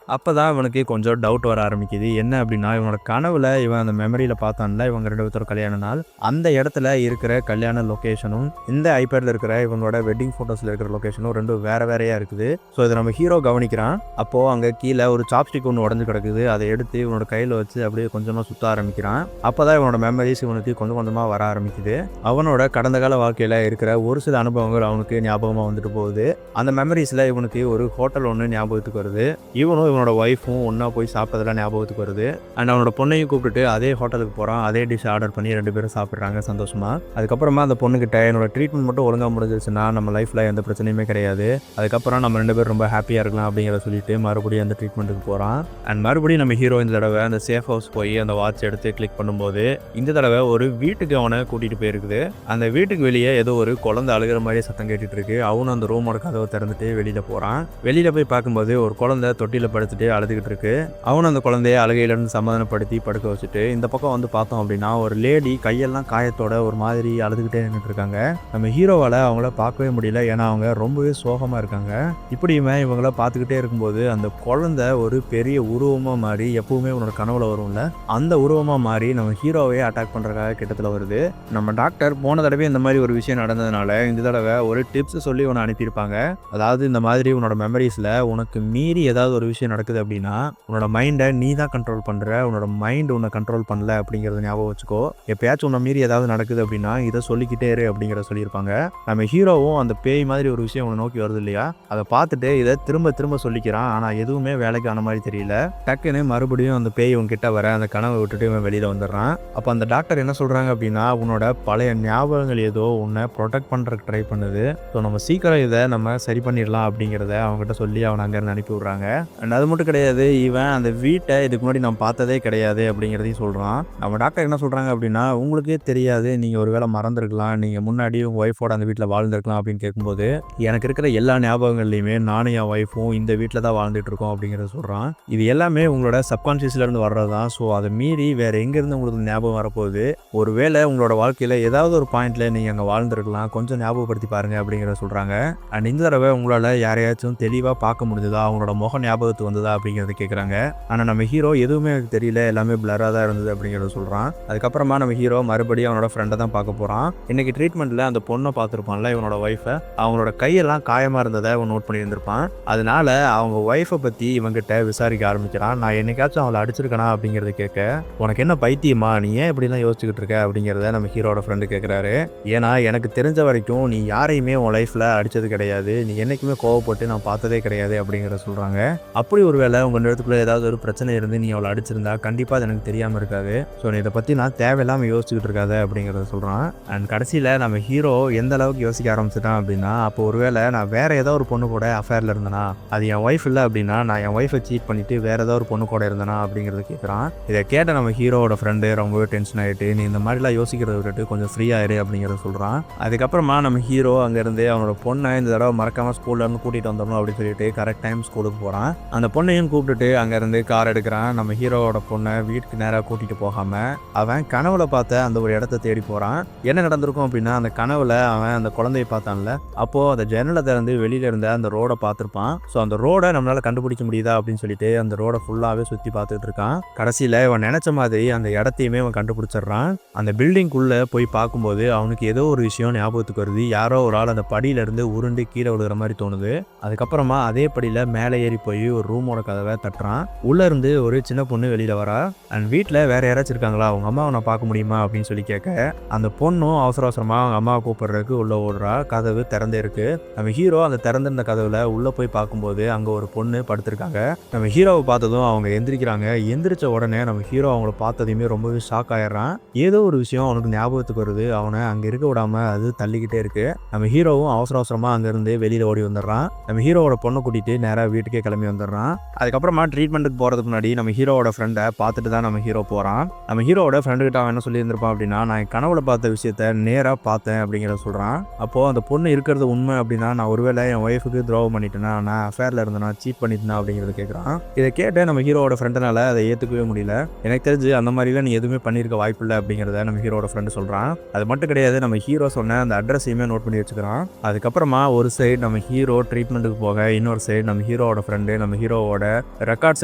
அப்போ தான் இவனுக்கு கொஞ்சம் டவுட் வர ஆரம்பிக்குது. என்ன அப்படின்னா இவனோட கனவுல இவன் அந்த மெமரியில் பார்த்தான்ல இவங்க 2 பேர்த்தோட கல்யாண நாள், அந்த இடத்துல இருக்கிற கல்யாண லொக்கேஷனும் இந்த ஐபேடில் இருக்கிற இவங்களோட வெட்டிங் ஃபோட்டோஸில் இருக்கிற லொக்கேஷனும் 2 வேறு வேறையாக இருக்குது. ஸோ இதை நம்ம ஹீரோ கவனிக்கிறான். அப்போது அங்கே கீழே ஒரு சாப்ஸ்டிக் ஒன்று உடஞ்சு கிடக்குது, அதை எடுத்து இவனோட கையில் வச்சு அப்படியே கொஞ்சமாக சுற்ற ஆரம்பிக்கிறான். அப்போ தான் இவனோட மெமரிஸ் இவனுக்கு கொஞ்சம் கொஞ்சமாக வர ஆரம்பிக்குது. அவனோட கடந்த கால வாழ்க்கையில் இருக்கிற ஒரு சில அனுபவங்கள் அவனுக்கு ஞாபகமாக வந்துட்டு போகுது. அந்த மெமரிஸில் இவனுக்கு ஒரு ஹோட்டல் ஒன்று ஞாபகத்துக்கு வருது. இவனும் இவனோட ஒய்ஃபும் ஒன்றா போய் சாப்பிட்டதெல்லாம் ஞாபகத்துக்கு வருது. அண்ட் அவனோட பொண்ணையும் கூப்பிட்டுட்டு அதே ஹோட்டலுக்கு போகிறான். அதே டிஷ் ஆர்டர் பண்ணி 2 பேரும் சாப்பிட்றாங்க சந்தோஷமாக. அதுக்கப்புறமா அந்த பொண்ணுக்கிட்ட என்னோட ட்ரீட்மெண்ட் மட்டும் ஒழுங்காக முடிஞ்சிருச்சுன்னா நம்ம லைஃப்பில் எந்த பிரச்சனையுமே கிடையாது, அதுக்கப்புறம் நம்ம 2 பேரும் ரொம்ப ஹாப்பியாக இருக்கலாம் அப்படிங்கிறத சொல்லிட்டு மறுபடியும் அந்த ட்ரீட்மெண்ட்டுக்கு போகிறான். அண்ட் மறுபடியும் நம்ம ஹீரோ இந்த தடவை அந்த சேஃப் ஹவுஸ் போய் அந்த வாட்ச் எடுத்து கிளிக் பண்ணும்போது இந்த தடவை ஒரு வீட்டுக்கு அவனை கூட்டிகிட்டு போயிருக்குது. அந்த வீட்டுக்கு வெளியே ஏதோ ஒரு குழந்தை அழுகிற மாதிரியே சத்தம் கேட்டுட்டு இருக்கு. அவனும் அந்த ரூமோட கதவை திறந்துட்டு வெளியில் போகிறான். வெளியில் போய் பார்க்கும்போது ஒரு குழந்தை தொட்டியில் படுத்துட்டு அழுதுகிட்டு இருக்கு. அவனும் அந்த குழந்தைய அழுகையிலேருந்து சமாதானப்படுத்தி படுக்க வச்சுட்டு இந்த பக்கம் வந்து பார்த்தோம் அப்படின்னா ஒரு லேடி கையெல்லாம் காயத்தோட ஒரு மாதிரி அழுதுகிட்டே நின்றுட்டு இருக்காங்க. நம்ம ஹீரோவால் அவங்கள பார்க்கவே முடியல, ஏன்னா அவங்க ரொம்பவே சோகமாக இருக்காங்க. இப்படியுமே இவங்கள பார்த்துக்கிட்டே இருக்கும்போது அந்த குழந்தை ஒரு பெரிய உருவமாக மாறி எப்பவுமே உன்னோட கனவுல வரும்ல, அந்த உருவமாக மாறி நம்ம ஹீரோவே அட்டாக் பண்ணுறதுக்காக கிட்டத்தில் வருது. நம்ம டாக்டர் போன தடவை இந்த மாதிரி ஒரு விஷயம் நடந்ததுனால இந்த தடவை ஒரு டிப்ஸ் சொல்லி உன்னை அனுப்பியிருப்பாங்க. அதாவது இந்த மாதிரி உன்னோட மெமரிஸில் உனக்கு மீறி ஏதாவது ஒரு விஷயம் நடக்குது அப்படின்னா உன்னோட மைண்டை நீ தான் கண்ட்ரோல் பண்ணுற, உன்னோட மைண்ட் உன்னை கண்ட்ரோல் பண்ணல அப்படிங்கிறத ஞாபகம் வச்சுக்கோ. எப்பயாச்சும் உன்னை மீறி ஏதாவது நடக்குது அப்படின்னா இதை சொல்லிக்கிட்டே இரு அப்படிங்கிறத சொல்லியிருப்பாங்க. நம்ம ஹீரோவும் அந்த பேய் மாதிரி ஒரு விஷயம் உன்னை நோக்கி வருது இல்லையா, அதை பார்த்துட்டு இதை திரும்ப திரும்ப சொல்லிக்கிறான். ஆனால் எதுவுமே வேலைக்கு ஆன மாதிரி தெரியல. டக்குன்னு மறுபடியும் அந்த பேய் உன்கிட்ட வர அந்த கனவை விட்டுட்டு இவன் வெளியில் வந்துடுறான். அப்போ அந்த டாக்டர் என்ன சொல்கிறாங்க அப்படின்னா உன்னோட பழைய ஞாபகங்கள் ஏதோ உன்னை ப்ரொடெக்ட் பண்ணுறதுக்கு ட்ரை பண்ணுது. ஸோ நம்ம சீக்கிரம் இதை நம்ம சரி பண்ணிடலாம் அப்படிங்கிறத அவங்ககிட்ட சொல்லி அவனை அங்கேருந்து அனுப்பி விட்றாங்க. அண்ட் அது மட்டும் கிடையாது, இவன் அந்த வீட்டை இதுக்கு முன்னாடி நான் பார்த்ததே கிடையாது அப்படிங்கிறதையும் சொல்கிறான். நம்ம டாக்டர் என்ன சொல்கிறாங்க அப்படின்னா உங்களுக்கே தெரியாது, நீங்கள் ஒரு வேளை மறந்துருக்கலாம், நீங்கள் முன்னாடி உங்கள் ஒய்ஃபோட அந்த வீட்டில் வாழ்ந்துருக்கலாம் அப்படின்னு கேட்கும்போது எனக்கு இருக்கிற எல்லா ஞாபகங்கள்லையுமே நானும் என் ஒய்ஃபும் இந்த வீட்டில் தான் வாழ்ந்துட்டு இருக்கோம் அப்படிங்கிறத சொல்கிறான். இது எல்லாமே உங்களோட சப்கான்ஷியஸ்லேருந்து வர்றது தான். ஸோ அதை மீறி வேறு எங்கேருந்து உங்களுக்கு ஞாபகம் வரப்போகுது, ஒருவேளை உங்களோட வாழ்க்கையில் ஏதாவது ஒரு பாயிண்டில் நீங்கள் அங்கே வாழ்ந்துருக்கலாம், கொஞ்சம் ஞாபகப்படுத்தி பாருங்கள் அப்படிங்கிறத சொல்கிறாங்க. அண்ட் இந்த தடவை உங்களால் யாரையாச்சும் தெளிவாக பார்க்க முடிஞ்சதா, அவங்களோட முக ஞாபகத்துக்கு வந்ததா அப்படிங்கிறத கேட்குறாங்க. ஆனால் நம்ம ஹீரோ எதுவுமே எனக்கு தெரியல, எல்லாமே பிளராக தான் இருந்தது அப்படிங்கிறத சொல்கிறான். அதுக்கப்புறமா நம்ம ஹீரோ மறுபடியும் அவனோட ஃப்ரெண்டை தான் பார்க்க போகிறான். இன்றைக்கி ட்ரீட்மெண்ட்டில் அந்த பொண்ணை பார்த்துருப்பான்ல, இவனோட ஒய்ஃபை, அவங்களோட கையெல்லாம் காயமாக இருந்ததை அவன் நோட் பண்ணியிருந்திருப்பான். அதனால அவங்க ஒய்ஃபை பற்றி இவங்கிட்ட விசாரிக்க ஆரம்பிக்கிறான். நான் என்னைக்காச்சும் அவளை அடிச்சிருக்கனா அப்படிங்கிறத கேட்க, உனக்கு என்ன பைத்தியமா, நீ ஏன் இப்படிலாம் யோசிச்சுக்கிட்டு இருக்க அப்படிங்கிறத நம்ம ஹீரோட ஃப்ரெண்டு கேட்குறாரு. ஏன்னா எனக்கு தெரிஞ்ச வரைக்கும் நீ யாரையுமே உன் லைஃப்பில் அடித்தது கிடையாது, நீ என்றைக்குமே கோவப்பட்டு நான் பார்த்ததே கிடையாது அப்படிங்கிறத சொல்கிறாங்க. அப்படி ஒரு வேளை உங்கள் நேரத்துக்குள்ளே ஏதாவது ஒரு பிரச்சனை இருந்து நீ அவளை அடிச்சிருந்தா கண்டிப்பாக அது எனக்கு தெரியாமல் இருக்காது. ஸோ நீ இதை பற்றி நான் தேவையில்லாமல் யோசிச்சுக்கிட்டு இருக்காத அப்படிங்கிறத சொல்கிறான். அண்ட் கடைசியில் நம்ம ஹீரோ எந்த அளவுக்கு யோசிக்க ஆரம்பிச்சிட்டான் அப்படின்னா, அப்போ ஒருவேளை நான் வேறு ஏதோ ஒரு பொண்ணு கூட அஃபேரில் இருந்தேனா, அது என் ஒய்ஃப் இல்லை அப்படின்னா நான் என் ஒய்ஃபை சீட் பண்ணிவிட்டு வேறு ஏதோ ஒரு பொண்ணு கூட இருந்தேனா அப்படிங்கிறத கேட்குறான். இதை கேட்ட நம்ம ஹீரோவோட ஃப்ரெண்டு ரொம்பவே டென்ஷன் ஆகிட்டு, நீ இந்த மாதிரிலாம் யோசிக்கிறத விட்டுட்டு கொஞ்சம் ஃப்ரீயாயிரு அப்படிங்கிறத சொல்கிறான். அதுக்கப்புறமா நம்ம ஹீரோ அங்கேருந்து அவனோட பொண்ணை இந்த தடவை மறக்காமல் ஸ்கூல்லேருந்து கூட்டிகிட்டு வந்துடணும் அப்படின்னு சொல்லிட்டு கரெக்ட் டைம் ஸ்கூலுக்கு போகிறான். அந்த பொண்ணையும் கூப்பிட்டுட்டு அங்கேருந்து கார் எடுக்கிறான். நம்ம ஹீரோவோட பொண்ணை வீட்டுக்கு நேராக கூட்டிகிட்டு போகாமல் அவன் கனவுல பார்த்த அந்த ஒரு இடத்த தேடி போகிறான். என்ன நடந்திருக்கும் அப்படின்னா, அந்த கனவுல அவன் அந்த குழந்தையை பார்த்தான்ல, அப்போது அந்த ஜன்னலை திறந்து வெளியில இருந்த அந்த ரோடை பார்த்துருப்பான். ஸோ அந்த ரோடை நம்மளால் கண்டுபிடிக்க முடியுதா அப்படின்னு சொல்லிட்டு அந்த ரோடை ஃபுல்லாகவே சுற்றி பார்த்துட்டு இருக்கான். கடைசியில் இவன் நினச்ச மாதிரி அந்த இடத்தையுமே அவன் கண்டுபிடிச்சிடுறான். அந்த பில்டிங்குள்ளே போய் பார்க்கும்போது அவனுக்கு ஏதோ ஒரு விஷயம் ஞாபகத்துக்கு வருது. யாரோ ஒரு ஆள் அந்த படியிலேருந்து உருண்டு கீழே விழுகிற மாதிரி தோணுது. அதுக்கப்புறமா அதே படியில் மேலே ஏறி போய் ஒரு ரூமோட கதவை தட்டுறான். உள்ளேருந்து ஒரு சின்ன பொண்ணு வெளியில் வரா. அண்ட் வீட்டில் வேறு யாராச்சும் இருக்காங்களா, அவங்க அம்மாவை நான் பார்க்க முடியுமா அப்படின்னு சொல்லி கேட்க, அந்த பொண்ணும் அவசர அவசரமாக அவங்க அம்மாவை கூப்பிடுறதுக்கு உள்ளே ஓடுறா. கதவு திறந்தே இருக்கு. நம்ம ஹீரோ அந்த திறந்திருந்த கதவுல உள்ளே போய் பார்க்கும்போது அங்கே ஒரு பொண்ணு படுத்திருக்காங்க. நம்ம ஹீரோவை பார்த்ததும் அவங்க எந்திரிக்கிறாங்க. எந்திரிச்ச உடனே நம்ம ஹீரோ அவங்கள பார்த்ததையுமே ரொம்பவே ஷாக் ஆயிடுறான். ஏதோ ஒரு விஷயம் அவனுக்கு ஞாபகத்துக்கு வருது. அவனை அங்கே இருக்க விடாம அது தள்ளிக்கிட்டே இருக்கு. நம்ம ஹீரோவும் அவசர அவசரமாக அங்கேருந்து வெளியில் ஓடி வந்துடுறான். நம்ம ஹீரோவோட பொண்ணை கூட்டிகிட்டு நேராக வீட்டுக்கே கிளம்பி வந்துடுறான். அதுக்கப்புறமா ட்ரீட்மெண்ட்டுக்கு போகிறதுக்கு முன்னாடி நம்ம ஹீரோவோட ஃப்ரெண்டை பார்த்துட்டு தான் நம்ம ஹீரோ போகிறான். நம்ம ஹீரோவோட ஃப்ரெண்டுக்கிட்ட அவன் என்ன சொல்லியிருந்திருப்பான் அப்படின்னா, நான் கனவுல பார்த்த விஷயத்த நேராக பார்த்தேன் அப்படிங்கிறத சொல்கிறான். அப்போது அந்த பொண்ணு இருக்கிறது உண்மை அப்படின்னா நான் ஒருவேளை என் ஒய்ஃபுக்கு துரோகம் பண்ணிட்டேன்னா, நான் அஃபேரில் இருந்தேன்னா, சீட் பண்ணிட்டேன்னா அப்படிங்கிறத கேட்குறான். இதை கேட்டு நம்ம ஹீரோவோட ஃப்ரெண்டுனால அதை ஏற்றுக்கவே முடியல. எனக்கு தெரிஞ்சு அந்த மாதிரிலாம் நீ எதுவுமே பண்ணியிருக்க வாய்ப்பில்லை அப்படிங்கிறத நம்ம ஹீரோட ஃப்ரெண்டு சொல்கிறான். அது மட்டும் கிடையாது, நம்ம ஹீரோ சொன்ன அந்த அட்ரஸையுமே நோட் பண்ணி வச்சுக்கிறான். அதுக்கப்புறமா ஒரு சைடு நம்ம ஹீரோ ட்ரீட்மெண்ட்டுக்கு போக, இன்னொரு சைடு நம்ம ஹீரோவோட ஃப்ரெண்டு நம்ம ஹீரோவோட ரெக்கார்ட்ஸ்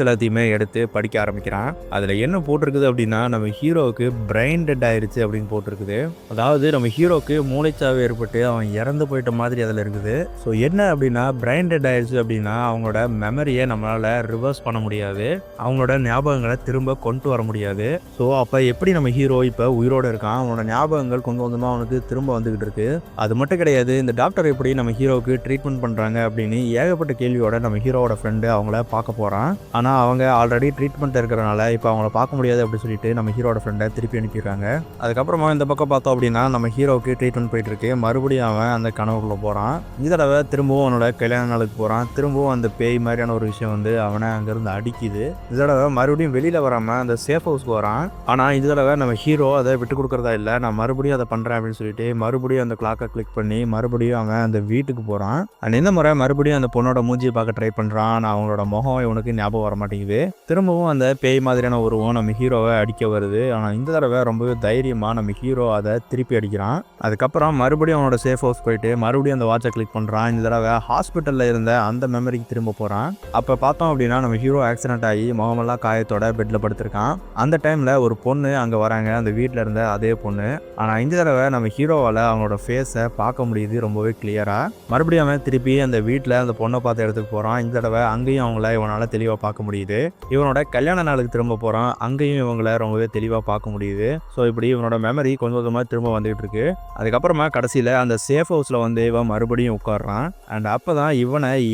எல்லாத்தையுமே எடுத்து படிக்க ஆரம்பிக்கிறான். அதில் என்ன போட்டிருக்குது அப்படின்னா, நம்ம ஹீரோவுக்கு பிரெயின் டெட் ஆயிடுச்சு அப்படின்னு போட்டிருக்குது. அதாவது நம்ம ஹீரோவுக்கு மூளைச்சாவு ஏற்பட்டு அவன் இறந்து போயிட்ட மாதிரி அதில் இருக்குது. ஸோ என்ன அப்படின்னா, பிரெயின் டெட் ஆயிடுச்சு அப்படின்னா அவங்களோட மெமரியை நம்மளால் ரிவர்ஸ் பண்ண முடியாது, அவங்களோட ஞாபகங்களை திரும்ப கொண்டு வர முடியாது. ஸோ அப்போ எப்படி நம்ம ஹீரோ இப்போ உயிரோடு இருக்கான், அவனோட ஞாபகங்கள் கொஞ்சம் கொஞ்சமாக அவனுக்கு திரும்ப வந்துக்கிட்டு இருக்கு. அது மட்டும் கிடையாது, இந்த டாக்டர் எப்படி நம்ம ஹீரோவுக்கு ட்ரீட்மெண்ட் பண்ணுறாங்க அப்படின்னு ஏகப்பட்ட கேள்வியோட நம்ம ஹீரோவோட ஃப்ரெண்டு அவங்கள பார்க்க போகிறான். ஆனால் அவங்க ஆல்ரெடி ட்ரீட்மெண்ட் இருக்கிறனால இப்போ அவங்கள பார்க்க முடியாது அப்படின்னு சொல்லிட்டு நம்ம ஹீரோட ஃப்ரெண்டை திருப்பி அனுப்பிடுறாங்க. அதுக்கப்புறமா இந்த பக்கம் பார்த்தோம் அப்படின்னா நம்ம ஹீரோவுக்கு ட்ரீட்மெண்ட் போயிட்டு இருக்கு. மறுபடியும் அவன் அந்த கனவுக்குள்ளே போகிறான். இந்த தடவை திரும்பவும் அவனோட கல்யாண நாளுக்கு போகிறான். திரும்பவும் அந்த பேய் மாதிரியான ஒரு விஷயம் வந்து அவனை அங்கேருந்து அடிக்குது. இந்த தடவை மறுபடியும் வெளியில் வராமல் அந்த சேஃப் ஹவுஸ்க்கு வரான். ஆனால் இந்த தடவை நம்ம ஹீரோ அதை விட்டு கொடுக்குறதா இல்லை, நான் மறுபடியும் அதை பண்ணுறேன் அப்படின்னு சொல்லிட்டு மறுபடியும் அந்த கிளாக்கை கிளிக் பண்ணி மறுபடியும் அவன் அந்த வீட்டுக்கு போகிறான். அண்ட் இந்த முறை மறுபடியும் அந்த பொண்ணோட மூஞ்சியை பார்க்க ட்ரை பண்ணுறான். ஆனால் அவங்களோட முகம் இவனுக்கு ஞாபகம் வர மாட்டேங்குது. திரும்பவும் அந்த பேய் மாதிரியான உருவம் நம்ம ஹீரோவை அடிக்க வருது. ஆனால் இந்த தடவை ரொம்பவே தைரியமாக நம்ம ஹீரோ அதை திருப்பி அடிக்கிறான். அதுக்கப்புறம் மறுபடியும் அவனோட சேஃப் ஹவுஸ் போயிட்டு மறுபடியும் அந்த வாட்சை கிளிக் பண்ணுறான். இந்த தடவை ஹாஸ்பிட்டலில் இருந்த அந்த மெமரிக்கு திரும்ப போகிறான். அப்போ பார்த்தோம் அப்படின்னா நம்ம ஹீரோ ஆக்சிடென்ட் ஆகி முகமெல்லாம் காயத்தோட பெட்டில் படுத்திருக்கான். அந்த டைமில் ஒரு பொண்ணு அங்கே வராங்க, அந்த வீட்டில் இருந்த அதே பொண்ணு. ஆனால் இந்த தடவை நம்ம ஹீரோவால் அவனோட ஃபேஸை பார்க்க முடியுது ரொம்பவே கிளியராக. மறுபடியும் அவன் திருப்பி அந்த வீட்டில் அந்த பொண்ணை பார்த்த இடத்துக்கு போகிறான். இந்த தடவை அங்கேயும் அவங்கள இவனால் தெளிவாக பார்க்க முடியுது. இவனோட கல்யாண நாளுக்கு திரும்ப போகிறான், அங்கேயும் இவங்கள ரொம்பவே தெளிவாக பார்க்க முடியுது. ஸோ இப்படி இவனோட மெமரி கொஞ்சம் கொஞ்சமாக திரும்ப வந்துகிட்டு இருக்கு. அதுக்கப்புறமா கடைசியில் அந்த சேஃப் ஹவுஸில் வந்து இவன் மறுபடியும் உட்காடுறான். அண்ட் அப்போ தான்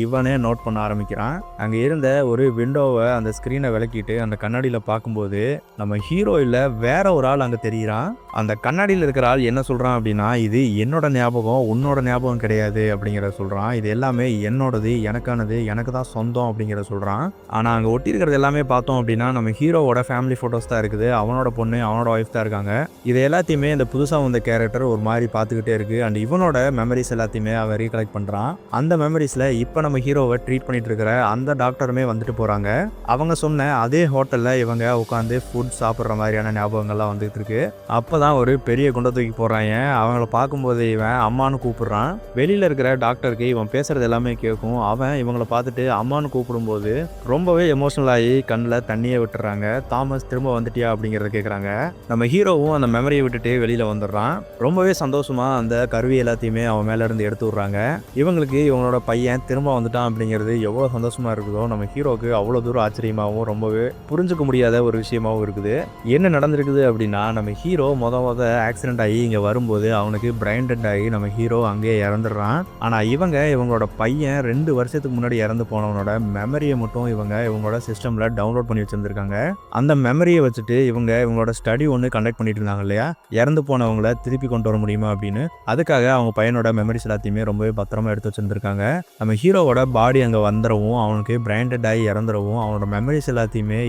இவனே நோட் பண்ண ஆரம்பிக்கிறான். அங்கே இருந்த ஒரு விண்டோவை அந்த ஸ்க்ரீனை விளக்கிட்டு அந்த கண்ணாடியில் பார்க்கும்போது நம்ம ஹீரோ இல்லை வேற ஒரு ஆள் அங்கே தெரிகிறான். அந்த கண்ணாடியில் இருக்கிற ஆள் என்ன சொல்கிறான் அப்படின்னா, இது என்னோட ஞாபகம், உன்னோட ஞாபகம் கிடையாது அப்படிங்கிறத சொல்கிறான். இது எல்லாமே என்னோடது, எனக்கானது, எனக்கு தான் சொந்தம் அப்படிங்கிறத சொல்கிறான். ஆனால் அங்கே ஒட்டி இருக்கிறது எல்லாமே பார்த்தோம் அப்படின்னா நம்ம ஹீரோவோட ஃபேமிலி ஃபோட்டோஸ் தான் இருக்குது. அவனோட பொண்ணு, அவனோட ஒய்ஃப் தான் இருக்காங்க. இது எல்லாத்தையுமே இந்த புதுசாக வந்த கேரக்டர் ஒரு மாதிரி பார்த்துக்கிட்டே இருக்குது. அண்ட் இவனோட மெமரிஸ் எல்லாத்தையுமே அவன் ரீகலெக்ட் பண்ணுறான். அந்த மெமரிஸில் இப்போ நம்ம ஹீரோவை ட்ரீட் பண்ணிட்டு இருக்கிற அந்த டாக்டருமே வந்துட்டு போகிறாங்க. அவங்க சொன்ன அதே ஹோட்டலில் இவங்க உட்காந்து ஃபுட் சாப்பிட்ற மாதிரியான ஞாபகங்கள்லாம் வந்துட்டு இருக்கு. அப்போ தான் ஒரு பெரிய குண்டை தூக்கி போடுறாங்க. அவங்கள பார்க்கும்போது இவன் அம்மானு கூப்பிடுறான். வெளியில் இருக்கிற டாக்டருக்கு இவன் பேசுறது எல்லாமே கேட்கும். அவன் இவங்கள பார்த்துட்டு அம்மானு கூப்பிடும்போது ரொம்பவே எமோஷனல் ஆகி கண்ணில் தண்ணியை விட்டுறாங்க. தாமஸ் திரும்ப வந்துட்டியா அப்படிங்கிறத கேட்குறாங்க. நம்ம ஹீரோவும் அந்த மெமரியை விட்டுட்டு வெளியில் வந்துடுறான். ரொம்பவே சந்தோஷமா அந்த கருவி எல்லாத்தையுமே அவன் மேலே இருந்து எடுத்து விட்றாங்க. இவங்களுக்கு இவங்களோட பையன் திரும்ப வந்துட்டான் அப்படிங்கிறது எவ்வளோ சந்தோஷமா இருக்குதோ நம்ம ஹீரோக்கு அவ்வளோ தூரம் ஆச்சரியமாகவும் ரொம்பவே புரிஞ்சுக்க முடியாத ஒரு விஷயமாகவும் இருக்குது. என்ன நடந்திருக்குது அப்படின்னா நம்ம ஹீரோ முத ஆக்சிடென்ட் ஆகி இங்கே வரும்போது அவனுக்கு பிரைன் டெட் ஆகி நம்ம ஹீரோ அங்கேயே இறந்துடுறான். ஆனால் இவங்களோட பையன் 2 வருஷத்துக்கு முன்னாடி இறந்து போனவனோட மெமரியை மட்டும் இவங்களோட சிஸ்டமில் டவுன்லோட் பண்ணி வச்சுருந்துருக்காங்க. அந்த மெமரியை வச்சுட்டு இவங்களோட ஸ்டடி ஒன்று கண்டக்ட் பண்ணிட்டு இருந்தாங்க இல்லையா, இறந்து போனவங்கள திருப்பி கொண்டு வர முடியுமா அப்படின்னு. அதுக்காக அவங்க பையனோட மெமரிஸ் எல்லாத்தையுமே ரொம்பவே பத்திரமா எடுத்து வச்சுருந்துருக்காங்க. நம்ம ஹீரோவோட பாடி அங்கே வந்துடவும் அவனுக்கு பிரைன் டெட் ஆகி இறந்துடவும் அவனோட மெமரிஸ் எல்லாத்தையுமே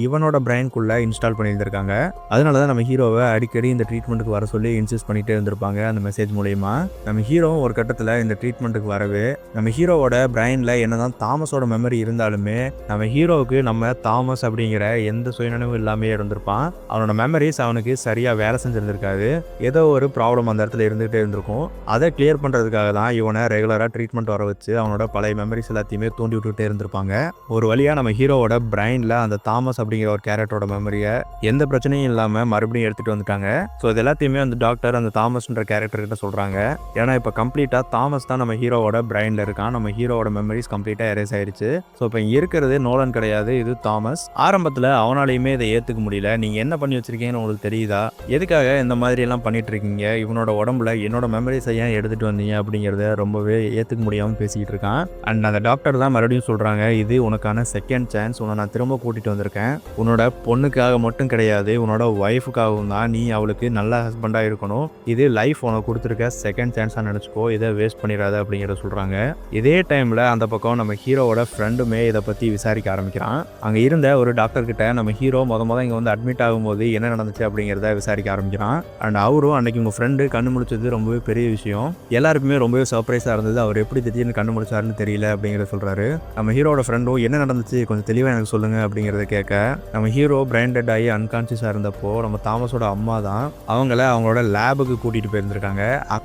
இவனோட பிரைனுக்குள்ளே இன்ஸ்டால் பண்ணியிருந்திருக்காங்க. அதனால தான் நம்ம ஹீரோவை அடிக்கடி இந்த ட்ரீட்மெண்ட்டுக்கு வர சொல்லி இன்சிஸ்ட் பண்ணிகிட்டே இருந்திருப்பாங்க அந்த மெசேஜ் மூலயமா. நம்ம ஹீரோவும் ஒரு கட்டத்தில் இந்த ட்ரீட்மெண்ட்டுக்கு வரவே நம்ம ஹீரோவோட பிரைனில் என்னதான் தாமஸோட மெமரி இருந்தாலுமே நம்ம ஹீரோவுக்கு நம்ம தாமஸ் அப்படிங்கிற எந்த சுயநினைவும் இல்லாமே இருந்திருப்பான். அவனோட மெமரிஸ் அவனுக்கு சரியாக வேலை செஞ்சுருந்துருக்காது. ஏதோ ஒரு ப்ராப்ளம் அந்த இடத்துல இருந்துகிட்டே இருந்திருக்கும். அதை கிளியர் பண்ணுறதுக்காக தான் இவனை ரெகுலராக ட்ரீட்மெண்ட் வர வச்சு அவனோட பழைய மெமரிஸ் எல்லாத்தையுமே தூண்டி விட்டுகிட்டே இருந்திருப்பாங்க. ஒரு வழியாக நம்ம ஹீரோவோட பிரைனில் அந்த தாமஸ் அப்படிங்கிற ஒரு கேரக்டரோட மெமரியை எந்த பிரச்சனையும் இல்லாமல் மறுபடியும் எடுத்துகிட்டு வந்துட்டாங்க. ஸோ இது எல்லாத்தையுமே அந்த டாக்டர் அந்த தாமஸ்ன்ற கேரக்டர்கிட்ட சொல்கிறாங்க. ஏன்னா இப்போ கம்ப்ளீட்டாக தாமஸ் தான் நம்ம ஹீரோவோட பிரைனில் இருக்கான். நம்ம ஹீரோவோட மெமரிஸ் கம்ப்ளீட்டாக எரேஸ் ஆயிடுச்சு. ஸோ இப்போ இருக்கிறது நோலன் கிடையாது, இது தாமஸ். ஆரம்பத்தில் அவனாலையுமே இதை ஏற்றுக்க முடியல. நீங்கள் என்ன பண்ணி வச்சிருக்கீங்கன்னு உங்களுக்கு தெரியுதா, எதுக்காக இந்த மாதிரி எல்லாம் பண்ணிட்டு இருக்கீங்க, இவனோட உடம்புல என்னோட மெமரிஸை ஏன் எடுத்துகிட்டு வந்தீங்க அப்படிங்கிறத ரொம்பவே ஏற்றுக்க முடியாமல் பேசிக்கிட்டு இருக்கான். அண்ட் அந்த டாக்டர் தான் மறுபடியும் சொல்கிறாங்க, இது உனக்கான செகண்ட் சான்ஸ், உன்னை நான் திரும்ப கூட்டிகிட்டு வந்திருக்கேன். உன்னோட பொண்ணுக்காக மட்டும் கிடையாது, உன்னோட ஒய்ஃபுக்காகவும் தான். நீ அவளுக்கு நல்ல ஹஸ்பண்டாக இருக்கணும். இது லைஃப் உனக்கு கொடுத்துருக்க செகண்ட் சான்ஸாக நினச்சிக்கோ, இதை வேஸ்ட் பண்ணிடாத அப்படிங்கிறத சொல்கிறாங்க. இதே டைமில் அந்த பக்கம் நம்ம ஹீரோவோட ஃப்ரெண்டுமே இதை பற்றி விசாரிக்க ஆரம்பிக்கிறான். அங்கே இருந்த ஒரு டாக்டர்கிட்ட நம்ம ஹீரோ முத இங்கே வந்து அட்மிட் ஆகும்போது என்ன நடந்துச்சு அப்படிங்கிறத விசாரிக்க ஆரம்பிக்கிறான். அண்ட் அவரும் அன்னைக்கு உங்கள் ஃப்ரெண்டு கண்ணு முடிச்சது ரொம்பவே பெரிய விஷயம், எல்லாருக்குமே ரொம்பவே சர்ப்ரைஸாக இருந்தது, அவர் எப்படி திடீர்னு கண்ணு முடிச்சாருன்னு தெரியல அப்படிங்கிறத சொல்கிறாரு. நம்ம ஹீரோட ஃப்ரெண்டும் என்ன நடந்துச்சு கொஞ்சம் தெளிவாக எனக்கு சொல்லுங்கள் அப்படிங்கிறத கேட்க நம்ம ஹீரோ பிரைன் டெட் ஆகி அன்கான்சியஸாக இருந்தப்போ நம்ம தாமஸோட அம்மா தான் அவங்களோட லேபுக்கு கூட்டிகிட்டு போயிருந்திருக்காங்க.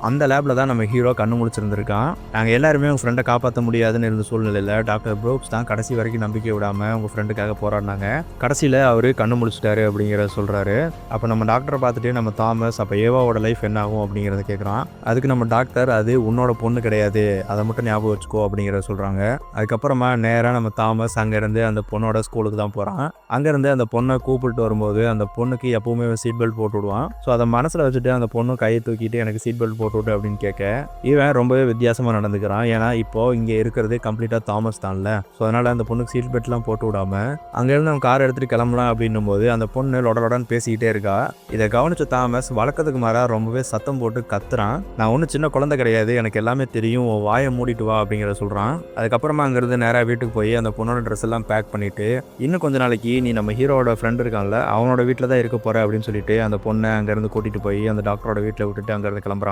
அந்த லேபில் தான் நம்ம ஹீரோ கண்ணு முடிச்சிருந்திருக்கான். நாங்கள் எல்லாருமே உங்கள் ஃப்ரெண்டை காப்பாற்ற முடியாதுன்னு இருந்த சூழ்நிலையில் டாக்டர் ப்ரோக்ஸ் தான் கடைசி வரைக்கும் நம்பிக்கை விடாமல் உங்கள் ஃப்ரெண்டுக்காக போராடினாங்க. கடைசியில் அவர் கண்ணு முடிச்சிட்டாரு அப்படிங்கிறத சொல்கிறாரு. அப்போ நம்ம டாக்டரை பார்த்துட்டு நம்ம தாமஸ் அப்போ ஏவாவோட லைஃப் என்ன ஆகும் அப்படிங்கிறத கேட்குறான். அதுக்கு நம்ம டாக்டர் அது உன்னோட பொண்ணு கிடையாது, அதை மட்டும் ஞாபகம் வச்சுக்கோ அப்படிங்கிறத சொல்கிறாங்க. அதுக்கப்புறமா நேராக நம்ம தாமஸ் அங்கேருந்து அந்த பொண்ணோட ஸ்கூலுக்கு தான் போகிறான். அங்கேருந்து அந்த பொண்ணை கூப்பிட்டு வரும்போது அந்த பொண்ணுக்கு எப்பவுமே சீட் பெல்ட் போட்டு விடுவான். ஸோ அதை மனசில் வச்சுட்டு அந்த பொண்ணு கையை தூக்கிட்டு எனக்கு சீட் பெல்ட் போட்டு விட்டு அப்படின்னு கேட்க இவன் ரொம்பவே வித்தியாசமாக நடந்துக்கிறான். ஏன்னா இப்போ இங்கே இருக்கிறது கம்ப்ளீட்டாக தாமஸ் தான்ல. ஸோ அதனால் அந்த பொண்ணுக்கு சீட் பெல்ட்லாம் போட்டு விடாமல் அங்கேருந்து நம்ம கார் எடுத்துகிட்டு கிளம்பலாம் அப்படின்னும் போது அந்த பொண்ணு லொடலொடன்னு பேசிக்கிட்டே இருக்கா. இதை கவனிச்ச தாமஸ் வழக்கத்துக்கு மாறாக ரொம்பவே சத்தம் போட்டு கத்துறான். நான் ஒன்றும் சின்ன குழந்தை கிடையாது, எனக்கு எல்லாமே தெரியும், வாயை மூடிட்டு வா அப்படிங்கிறத சொல்கிறான். அதுக்கப்புறமா அங்கேருந்து நேராக வீட்டுக்கு போய் அந்த பொண்ணோட ட்ரெஸ் எல்லாம் பேக் பண்ணிவிட்டு இன்னும் கொஞ்ச நாளைக்கு நீ நம்ம ஹீரோவோட ஃப்ரெண்ட் இருக்கான்ல அவனோட வீட்டில் தான் இருக்க போகிற அப்படின்னு சொல்லிட்டு அந்த பொண்ணை அங்கேருந்து கூட்டிகிட்டு போய் அந்த டாக்டரோட வீட்டில் விட்டுட்டு அங்கேருந்து கிளம்புறான்.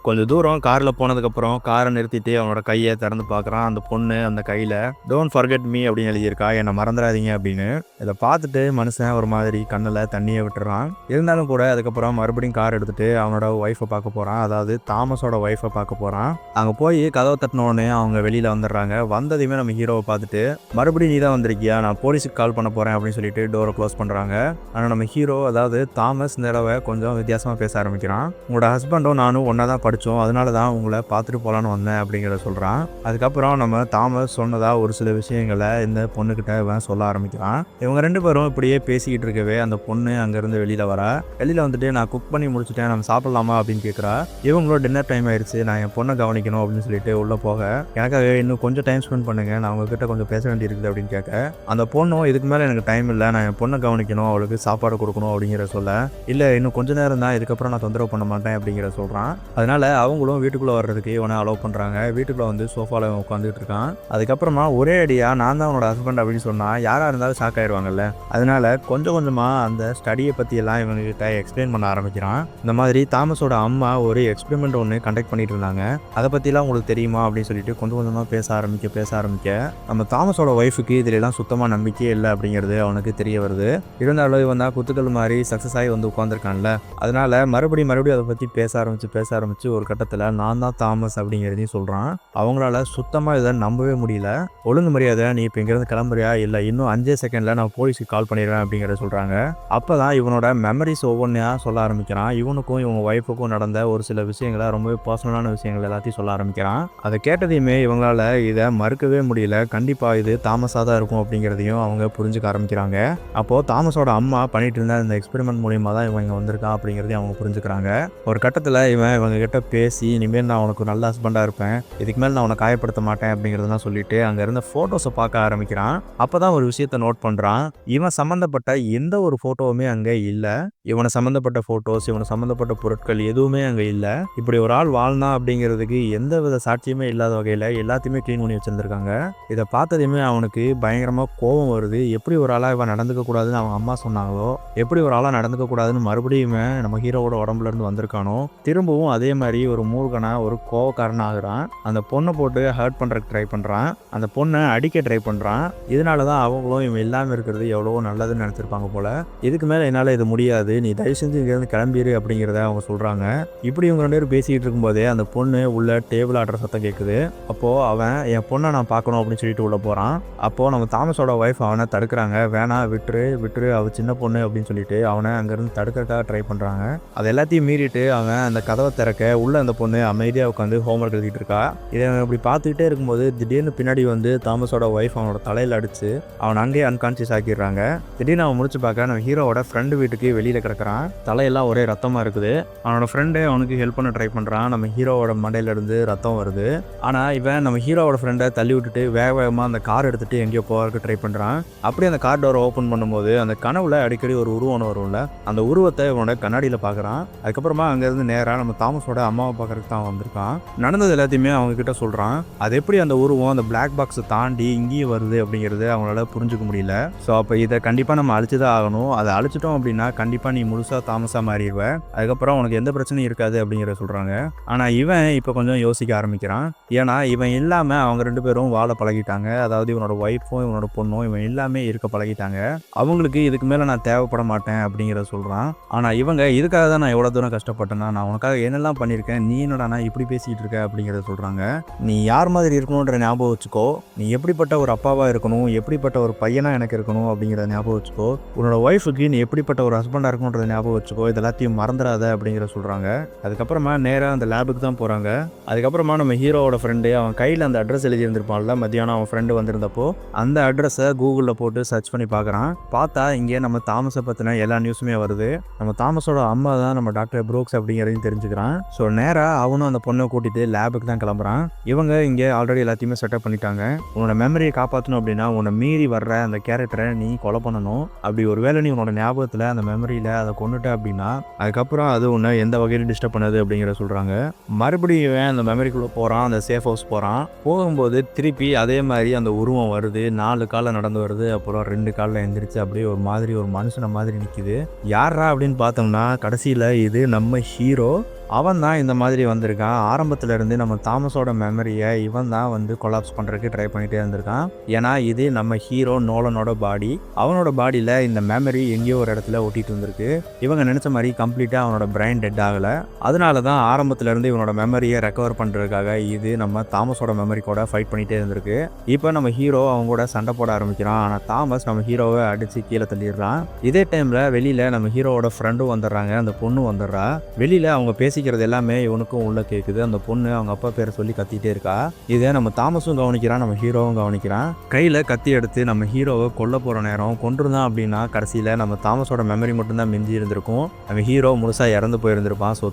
கொஞ்சம் தூரம் காரில் போனதுக்கப்புறம் காரை நிறுத்திட்டு அவனோட கையை திறந்து பார்க்குறான். அந்த பொண்ணு அந்த கையில் டோன்ட் ஃபர்கெட் மீ அப்படின்னு எழுதியிருக்கா, என்னை மறந்துடாதீங்க அப்படின்னு. இதை பார்த்துட்டு மனுஷன் ஒரு மாதிரி கண்ணில் தண்ணியை விட்டுறான். இருந்தாலும் கூட அதுக்கப்புறம் மறுபடியும் கார் எடுத்துகிட்டு அவனோட ஒய்ஃபை பார்க்க போகிறான். அதாவது தாமஸோட ஒய்ஃபை பார்க்க போகிறான். அங்கே போய் கதவை தட்டினோடனே அவங்க வெளியில் வந்துடுறாங்க. வந்ததையுமே நம்ம ஹீரோவை பார்த்துட்டு மறுபடியும் நீ தான் வந்திருக்கியா, நான் போலீஸுக்கு கால் பண்ண போகிறேன் அப்படின்னு சொல்லிட்டு டோரை க்ளோஸ் பண்ணுறாங்க. ஆனால் நம்ம ஹீரோ அதாவது தாமஸ் இந்த தடவை கொஞ்சம் வித்தியாசமாக பேச ஆரம்பிக்கிறான். உங்களோட ஹஸ்பண்டும் நானும் ஒன்றா தான் படித்தோம், அதனால தான் உங்களை பார்த்துட்டு போகலான்னு வந்தேன் அப்படிங்கிறத சொல்கிறான். அதுக்கப்புறம் நம்ம தாமஸ் சொன்னதாக ஒரு சில விஷயங்களை இந்த பொண்ணுக்கிட்ட இவன் சொல்ல ஆரம்பிக்கிறான். இவங்க 2 பேரும் இப்படியே பேசிக்கிட்டு இருக்கவே அந்த பொண்ணு அங்கேருந்து வெளியில் வரா. வெளியில் வந்துட்டு நான் குக் பண்ணி முடிச்சுட்டேன், நம்ம சாப்பிடலாமா அப்படின்னு கேட்குறா. இவங்களோட டின்னர் டைம் ஆயிடுச்சு, நான் என் பொண்ணை கவனிக்கணும் அப்படின்னு சொல்லிட்டு உள்ளே போக எனக்காக இன்னும் கொஞ்சம் டைம் ஸ்பெண்ட் பண்ணுங்க, நான் உங்ககிட்ட கொஞ்சம் பேச வேண்டியிருக்குது அப்படின்னு கேட்க அந்த பொண்ணும் இதுக்கு மேலே எனக்கு டைம் இல்லை, நான் என் பொண்ணை கவனிக்கணும், அவளுக்கு சாப்பாடு கொடுக்கணும் அப்படிங்கிற சொல்ல இல்லை இன்னும் கொஞ்ச நேரம் தான், இதுக்கப்புறம் நான் தொந்தரவு பண்ண மாட்டேன் அப்படிங்கிற சொல்கிறான். அதனால அவங்களும் வீட்டுக்குள்ளே வர்றதுக்கு இவனை அலோவ் பண்ணுறாங்க. வீட்டுக்குள்ளே வந்து சோஃபாவில் உட்காந்துட்டு இருக்கான். அதுக்கப்புறமா ஒரே அடியாக நான் தான் அவனோட ஹஸ்பண்ட் அப்படின்னு சொன்னால் யாராக இருந்தாலும் ஷாக் ஆயிடுவாங்கல்ல. அதனால கொஞ்சம் கொஞ்சமாக அந்த ஸ்டடியை பற்றியெல்லாம் இவங்ககிட்ட எக்ஸ்பிளைன் பண்ண ஆரம்பிக்கிறான். இந்த மாதிரி தாமஸோட அம்மா ஒரு எக்ஸ்பெரிமெண்ட் ஒன்று கண்டக்ட் பண்ணிட்டு இருந்தாங்க, அதை பற்றிலாம் உங்களுக்கு தெரியுமா அப்படின்னு சொல்லிட்டு கொஞ்சம் கொஞ்சமாக பேச ஆரம்பிக்க நம்ம தாமஸோட ஒய்ஃபுக்கு இதிலெல்லாம் சுத்தமாக நம்பிக்கையே இல்லை அப்படிங்கிறது அவனுக்கு தெரிய வருது. இருந்தாலும் இவன் தான் குத்துக்கள் மாதிரி சக்ஸஸ் ஆகி வந்து உட்காந்துருக்கான்ல, அதனால மறுபடியும் அதை பற்றி பேச ஆரம்பிச்சு ஒரு கட்டத்தில் நான் தான் தாமஸ் அப்படிங்கிறதையும் சொல்கிறான். அவங்களால சுத்தமாக இதை நம்பவே முடியல. ஒழுங்கு மரியாதை நீ இப்போ இங்கேருந்து கிளம்புறியா, இல்லை இன்னும் 5 செகண்டில் நான் போலீஸுக்கு கால் பண்ணிடுறேன் அப்படிங்கிறத சொல்கிறாங்க. அப்போ தான் இவனோட மெமரிஸ் ஒவ்வொன்றா சொல்ல ஆரம்பிக்கிறான். இவனுக்கும் இவங்க ஒய்ஃபுக்கும் நடந்த ஒரு சில விஷயங்களை, ரொம்பவே பர்சனலான விஷயங்கள் எல்லாத்தையும் சொல்ல ஆரம்பிக்கிறான். அதை கேட்டதையுமே இவங்களால இதை மறுக்கவே முடியல. கண்டிப்பாக இது தாமஸாக தான் இருக்கும் அப்படிங்கிறதையும் அவங்க புரிஞ்சுக்க ஆரம்பிக்கிறாங்க. அப்போது தாமஸோட அம்மா பண்ணிட்டு இருந்த இந்த எக்ஸ்பெரிமெண்ட் மூலியமாக தான் இவன் இங்கே வந்திருக்கான் அப்படிங்கிறதையும் அவங்க புரிஞ்சுக்கிறாங்க. ஒரு கட்டத்தில் இவங்க கிட்ட பேசி இனிமேல் நான் உனக்கு நல்ல ஹஸ்பண்டாக இருப்பேன், இதுக்கு மேலே நான் உன்னை காயப்படுத்த மாட்டேன் அப்படிங்கிறதெல்லாம் சொல்லிட்டு அங்கே இருந்த ஃபோட்டோஸை பார்க்க ஆரம்பிக்கிறான். அப்போ தான் ஒரு விஷயத்தை நோட் பண்ணுறான். இவன் சம்மந்தப்பட்ட எந்த ஒரு ஃபோட்டோவுமே அங்கே இல்லை. இவனை சம்மந்தப்பட்ட ஃபோட்டோஸ், இவனை சம்மந்தப்பட்ட பொருட்கள் எதுவுமே அங்கே இல்லை. இப்படி ஒரு ஆள் வாழ்னா அப்படிங்கிறதுக்கு எந்த வித சாட்சியுமே இல்லாத வகையில் எல்லாத்தையுமே க்ளீன் பண்ணி வச்சுருந்துருக்காங்க. இதை பார்த்ததையுமே அவனுக்கு பயங்கரமாக கோபம் வருது. எப்படி ஒரு ஆளாக இவன் நடந்துக்க கூடாதுன்னு அவங்க அம்மா சொன்னாங்களோ, எப்படி ஒரு ஆளாக நடந்துக்க கூடாதுன்னு மறுபடியும் நம்ம ஹீரோவோட உடம்புல இருந்து வந்திருக்கானோ, திரும்பவும் அதே மாதிரி ஒரு மூர்கனா ஒரு கோவக்காரன் ஆகுறான். அந்த பொண்ணை போட்டு ஹர்ட் பண்ணுறதுக்கு ட்ரை பண்ணுறான், அந்த பொண்ணை அடிக்க ட்ரை பண்ணுறான். இதனால தான் அவங்களும் இவன் இல்லாமல் இருக்கிறது எவ்வளோ நல்லதுன்னு நினச்சிருப்பாங்க போல. இதுக்கு மேலே என்னால் இது முடியாது, நீ தயவு செஞ்சு இங்கேருந்து கிளம்பிடு அப்படிங்கிறத அவங்க சொல்கிறாங்க. இப்படி இவங்க 2 பேரும் பேசிக்கிட்டு இருக்கும்போதே அந்த பொண்ணு உள்ள டேபிள் ஆடுற சத்தம் கேட்குது. அப்போது அவன் என் பொண்ணை நான் பார்க்கணும் அப்படின்னு சொல்லிட்டு உள்ளே போகிறான். அப்போது நம்ம தாமஸோட ஒய்ஃப் அவனை தடுக்கிறாங்க. வேணாம் விட்டுரு அவள் சின்ன பொண்ணு அப்படின்னு சொல்லிட்டு அவனை அங்கேருந்து தடுக்கிறதுக்காக ட்ரை பண்ணுறாங்க. அது எல்லாத்தையும் மீறிட்டு அவன் அந்த கதவை திறக்க உள்ள அந்த பொண்ணு அமைதியாக உட்காந்து ஹோம்ஒர்க் எழுதிட்டு இருக்கா. இதை இப்படி பார்த்துக்கிட்டே இருக்கும்போது திடீர்னு பின்னாடி வந்து தாமஸோட ஒய்ஃப் அவனோட தலையில் அடித்து அவனை அங்கேயே அன்கான்சியஸ் ஆக்கிடுறாங்க. திடீர்னு அவன் முடிச்சு பார்க்க நம்ம ஹீரோவோட ஃப்ரெண்டு வீட்டுக்கு வெளியில் கிடக்கிறான். தலையெல்லாம் ஒரே ரத்தமாக இருக்குது. அவனோட ஃப்ரெண்டே அவனுக்கு ஹெல்ப் பண்ண ட்ரை பண்ணுறான். நம்ம ஹீரோவோட மண்டையிலேருந்து ரத்தம் வருது. ஆனால் இவன் நம்ம ஹீரோவோட ஃப்ரெண்டை தள்ளி விட்டுட்டு வேகமாக அந்த கார் எடுத்துகிட்டு எங்கேயோ போகிறதுக்கு ட்ரை பண்ணுறான். அப்படியே அந்த கார் டோரை ஓப்பன் பண்ணும்போது அந்த கனவுல அடிக்கடி ஒரு உருவம் வரும்ல, அந்த உருவத்தை இவனோட கண்ணாடியில் பார்க்குறான். அதுக்கப்புறமா அங்கேருந்து நேராக நம்ம தாமஸோட அம்மாவை பார்க்கறதுக்கு தான் வந்திருக்கான். நடந்தது எல்லாத்தையுமே அவங்க கிட்ட சொல்கிறான். அது எப்படி அந்த உருவம் அந்த பிளாக் பாக்ஸை தாண்டி இங்கேயும் வருது அப்படிங்கிறது அவங்களால புரிஞ்சுக்க முடியல. ஸோ அப்போ இதை கண்டிப்பாக நம்ம அழிச்சு தான் ஆகணும். அதை அழிச்சிட்டோம் அப்படின்னா கண்டிப்பாக நீ முழுசாக தாமஸாக மாறிடுவேன், அதுக்கப்புறம் உனக்கு எந்த பிரச்சனையும் இருக்காது அப்படிங்கிறத சொல்கிறாங்க. ஆனால் இவன் இப்போ கொஞ்சம் யோசிக்க ஆரம்பிக்கிறான். ஏன்னா இவன் இல்லாமல் அவங்க 2 பேரும் வாழ பழகிட்டாங்க. அதாவது இவனோட ஒய்ஃபும் இவனோட பொண்ணும் இவன் எல்லாமே இருக்க பழகிட்டாங்க. அவங்களுக்கு இதுக்கு மேலே நான் தேவைப்பட மாட்டேன் அப்படிங்கிறத சொல்கிறான். ஆனால் இவங்க இதுக்காக தான் நான் எவ்வளோ தூரம் கஷ்டப்பட்டேன்னா, நான் உனக்காக என்னெல்லாம் பண்ணியிருக்கேன், நீ என்னடா நான் இப்படி பேசிக்கிட்டு இருக்க அப்படிங்கிறத சொல்கிறாங்க. நீ யார் மாதிரி இருக்கணுன்ற ஞாபகம் வச்சுக்கோ, நீ எப்படிப்பட்ட ஒரு அப்பாவாக இருக்கணும், எப்படிப்பட்ட ஒரு பையனாக எனக்கு இருக்கணும் அப்படிங்கிறத ஞாபகம் வச்சுக்கோ, உன்னோட ஒய்ஃபுக்கு நீ எப்படிப்பட்ட ஒரு ஹஸ்பண்டாக இருக்கணுன்றத ஞாபகம் வச்சுக்கோ, இதெல்லாத்தையும் மறந்துடாத அப்படிங்கிற சொல்கிறாங்க. அதுக்கப்புறமா நேராக அந்த லேபுக்கு தான் போகிறாங்க. அதுக்கப்புறமா நம்ம ஹீரோவோட ஃப்ரெண்டு அவன் கையில் அந்த அட்ரஸ் எழுதியிருந்திருப்பான்ல, மத்தியானம் அவன் ஃப்ரெண்டு வந்திருந்தப்போ அந்த அட்ரஸை கூகுளில் போட்டு சர்ச் பண்ணி பார்க்குறான். பார்த்தா இங்கே நம்ம தாமஸை பற்றின எல்லா நியூஸுமே வருது. நம்ம தாமஸோட அம்மா தான் நம்ம டாக்டர் ப்ரூக்ஸ் அப்படிங்கிறதையும் தெரிஞ்சுக்கிறான். ஸோ நேராக அவனும் அந்த பொண்ணை கூட்டிகிட்டு லேபுக்கு தான் கிளம்புறான். இவங்க இங்கே ஆல்ரெடி எல்லாத்தையுமே செட்டப் பண்ணிட்டாங்க. உன்னோட மெமரியை காப்பாற்றணும் அப்படின்னா உன்னை மீறி வர்ற அந்த கேரக்டரை நீ கொலை பண்ணணும். அப்படி ஒரு வேளை நீ உன்னோட ஞாபகத்தில் அந்த மெமரியில் அதை கொண்டுட்ட அப்படின்னா அதுக்கப்புறம் அது உன்னை எந்த வகையிலும் டிஸ்டர்ப் பண்ணுது அப்படிங்கிற சொல்கிறாங்க. மறுபடியும் அந்த மெமரிக்குள்ளே போகிறான், அந்த சேஃப் ஹவுஸ் போகிறான். போகும்போது திருப்பி அதே மாதிரி அந்த உருவம் வருது. 4 காலில் நடந்து வருது, அப்புறம் 2 காலில் எந்திரிச்சு அப்படியே ஒரு மாதிரி ஒரு மனுஷனை மாதிரி நிற்கிது. யாரா யாரா அப்படின்னு பார்த்தோம்னா கடைசியில் இது நம்ம ஹீரோ. அவன் தான் இந்த மாதிரி வந்திருக்கான். ஆரம்பத்துல இருந்து நம்ம தாமஸோட மெமரியை இவன் தான் வந்து கொலாப்ஸ் பண்ணுறதுக்கு ட்ரை பண்ணிகிட்டே இருந்திருக்கான். ஏன்னா இது நம்ம ஹீரோ நோலனோட பாடி. அவனோட பாடியில் இந்த மெமரி எங்கேயோ ஒரு இடத்துல ஒட்டிட்டு வந்திருக்கு. இவங்க நினச்ச மாதிரி கம்ப்ளீட்டாக அவனோட பிரைன் டெட் ஆகலை. அதனால தான் ஆரம்பத்துலேருந்து இவனோட மெமரியை ரெக்கவர் பண்ணுறதுக்காக இது நம்ம தாமஸோட மெமரி கூட ஃபைட் பண்ணிகிட்டே இருந்திருக்கு. இப்போ நம்ம ஹீரோ அவங்க கூட சண்டை போட ஆரம்பிக்கிறான். ஆனால் தாமஸ் நம்ம ஹீரோவை அடித்து கீழே தள்ளிடுறான். இதே டைமில் வெளியில் நம்ம ஹீரோவோட ஃப்ரெண்டும் வந்துடுறாங்க. அந்த பொண்ணு வந்துடுறா. வெளியில் அவங்க பேசிக்கிறது எல்லாமே இவனுக்கும் உள்ள கேட்குது. அந்த பொண்ணு அவங்க அப்பா பேரை சொல்லி கத்திட்டே இருக்கா. இதை நம்ம தாமஸும் கவனிக்கிறான், நம்ம ஹீரோவும் கவனிக்கிறான். கையில் கத்தி எடுத்து நம்ம ஹீரோவை கொல்ல போகிற நேரம் கொன்றுதான் அப்படின்னா கடைசியில் நம்ம தாமஸோட மெமரி மட்டும்தான் மிஞ்சி இருந்திருக்கும். நம்ம ஹீரோ முழுசாக இறந்து போயிருந்திருப்பான். ஸோ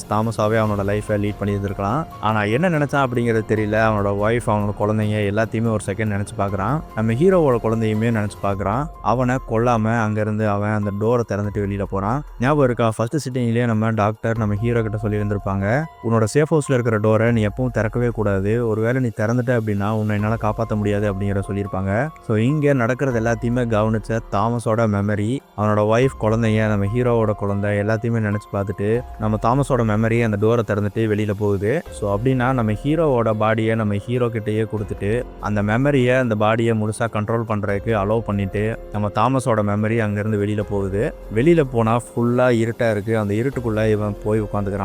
தாமஸாகவே அவனோட லைஃப்பை லீட் பண்ணியிருந்திருக்கலாம். ஆனால் என்ன நினச்சான் அப்படிங்கிறது தெரியல. அவனோட ஒய்ஃப், அவனோட குழந்தைங்க எல்லாத்தையுமே ஒரு செகண்ட் நினச்சி பார்க்குறான். நம்ம ஹீரோவோட குழந்தையுமே நினச்சி பார்க்குறான். அவனை கொல்லாமல் அங்கேருந்து அவன் அந்த டோரை திறந்துட்டு வெளியில் போகிறான். ஞாபகம் இருக்கா, ஃபர்ஸ்ட் சிட்டிங்லேயே நம்ம டாக்டர் நம்ம ஹீரோ கிட்ட சொல்லி இருந்திருப்பாங்க, உன்னோட சேஃப் ஹவுஸில் இருக்கிற டோரை நீ எப்பவும் திறக்கவே கூடாது, ஒருவேளை நீ திறந்துட்ட அப்படின்னா உன்னை என்னால் காப்பாற்ற முடியாது அப்படிங்கிற சொல்லியிருப்பாங்க. ஸோ இங்கே நடக்கிறது எல்லாத்தையுமே கவனிச்ச தாமஸோட மெமரி, அவனோட ஒய்ஃப், குழந்தைங்க, நம்ம ஹீரோவோட குழந்தை எல்லாத்தையுமே நினச்சி பார்த்துட்டு நம்ம தாமஸோட மெமரி அந்த டோரை திறந்துட்டு வெளியில் போகுது. ஸோ அப்படின்னா நம்ம ஹீரோவோட பாடியை நம்ம ஹீரோ கிட்டேயே கொடுத்துட்டு அந்த மெமரியை அந்த பாடியை முழுசாக கண்ட்ரோல் பண்ணுறதுக்கு அலோவ் பண்ணிவிட்டு நம்ம தாமஸோட மெமரி அங்கேருந்து வெளியில் போகுது. வெளியில் போனால் ஃபுல்லாக இருட்டாக இருக்குது. அந்த இருட்டுக்குள்ளே இவன் போய் உட்காந்துக்கிறான்.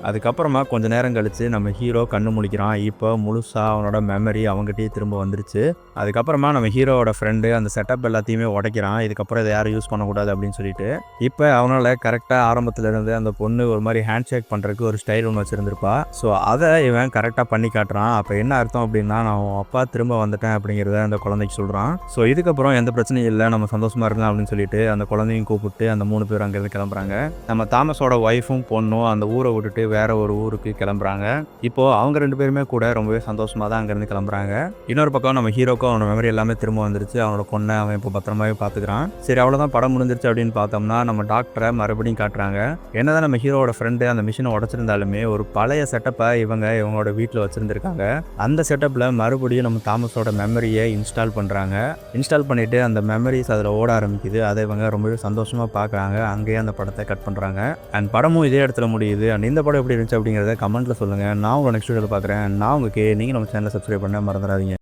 அதுக்கப்புறமா கொஞ்ச நேரம் கழிச்சு நம்ம ஹீரோ கண்ணு முழிக்கிறான். இப்போ முழுசா அவனோட மெமரி அவங்ககிட்டயே திரும்ப வந்துருச்சு. அதுக்கப்புறமா நம்ம ஹீரோவோட ஃப்ரெண்டு அந்த செட்டப் எல்லாத்தையுமே உடைக்கிறான். இதுக்கப்புறம் இதை யாரும் யூஸ் பண்ணக்கூடாது அப்படின்னு சொல்லிட்டு இப்போ அவனால் கரெக்டாக ஆரம்பத்துலேருந்து அந்த பொண்ணு ஒரு மாதிரி ஹேண்ட் ஷேக் பண்ணுறதுக்கு ஒரு ஸ்டைல் ஒன்று வச்சுருந்துருப்பா. ஸோ அதை இவன் கரெக்டாக பண்ணி காட்டுறான். அப்போ என்ன அர்த்தம் அப்படின்னா, நான் உன் அப்பா திரும்ப வந்துட்டேன் அப்படிங்கிறத அந்த குழந்தைக்கு சொல்கிறான். ஸோ இதுக்கப்புறம் எந்த பிரச்சனையும் இல்லை, நம்ம சந்தோஷமாக இருக்கலாம் அப்படின்னு சொல்லிட்டு அந்த குழந்தையும் கூப்பிட்டு அந்த 3 பேரும் அங்கேருந்து கிளம்புறாங்க. நம்ம தாமஸோட ஒய்ஃபும் பொண்ணும் அந்த ஊரை விட்டுட்டு வேற ஒரு ஊருக்கு கிளம்புறாங்க. இப்போ அவங்க 2 பேருமே கூட ரொம்பவே சந்தோஷமா தான் அங்கேருந்து கிளம்புறாங்க. இன்னொரு பக்கம் நம்ம ஹீரோக்கும் அவனோட மெமரி எல்லாமே திரும்ப வந்துருச்சு. அவனோட பொண்ணை அவன் இப்போ பத்திரமாவே பார்த்துக்கிறான். சரி, அவ்வளோதான் படம் முடிஞ்சிருச்சு அப்படின்னு பார்த்தோம்னா நம்ம டாக்டரை மறுபடியும் காட்டுறாங்க. என்னதான் நம்ம ஹீரோவோட ஃப்ரெண்டு அந்த மிஷினை உடச்சிருந்தாலுமே ஒரு பழைய செட்டப்பை இவங்களோட வீட்டில் வச்சுருந்துருக்காங்க. அந்த செட்டப்பில் மறுபடியும் நம்ம தாமஸோட மெமரியை இன்ஸ்டால் பண்ணுறாங்க. இன்ஸ்டால் பண்ணிவிட்டு அந்த மெமரிஸ் அதில் ஓட ஆரம்பிக்குது. அதை இவங்க ரொம்பவே சந்தோஷமாக பார்க்குறாங்க. அங்கேயே அந்த படத்தை கட் பண்ணுறாங்க. அண்ட் படமும் இதே இடத்துல முடியுது. அண்ட் இந்த படம் எப்படி இருந்துச்சு அப்படிங்கிறத கமெண்ட்டில் சொல்லுங்கள். நான் உங்களை நெக்ஸ்ட் வீடியோவில் பார்க்குறேன். நான் உங்களுக்கு நீங்கள் நம்ம சேனலை சப்ஸ்கிரைப் பண்ண மறந்துடாதீங்க.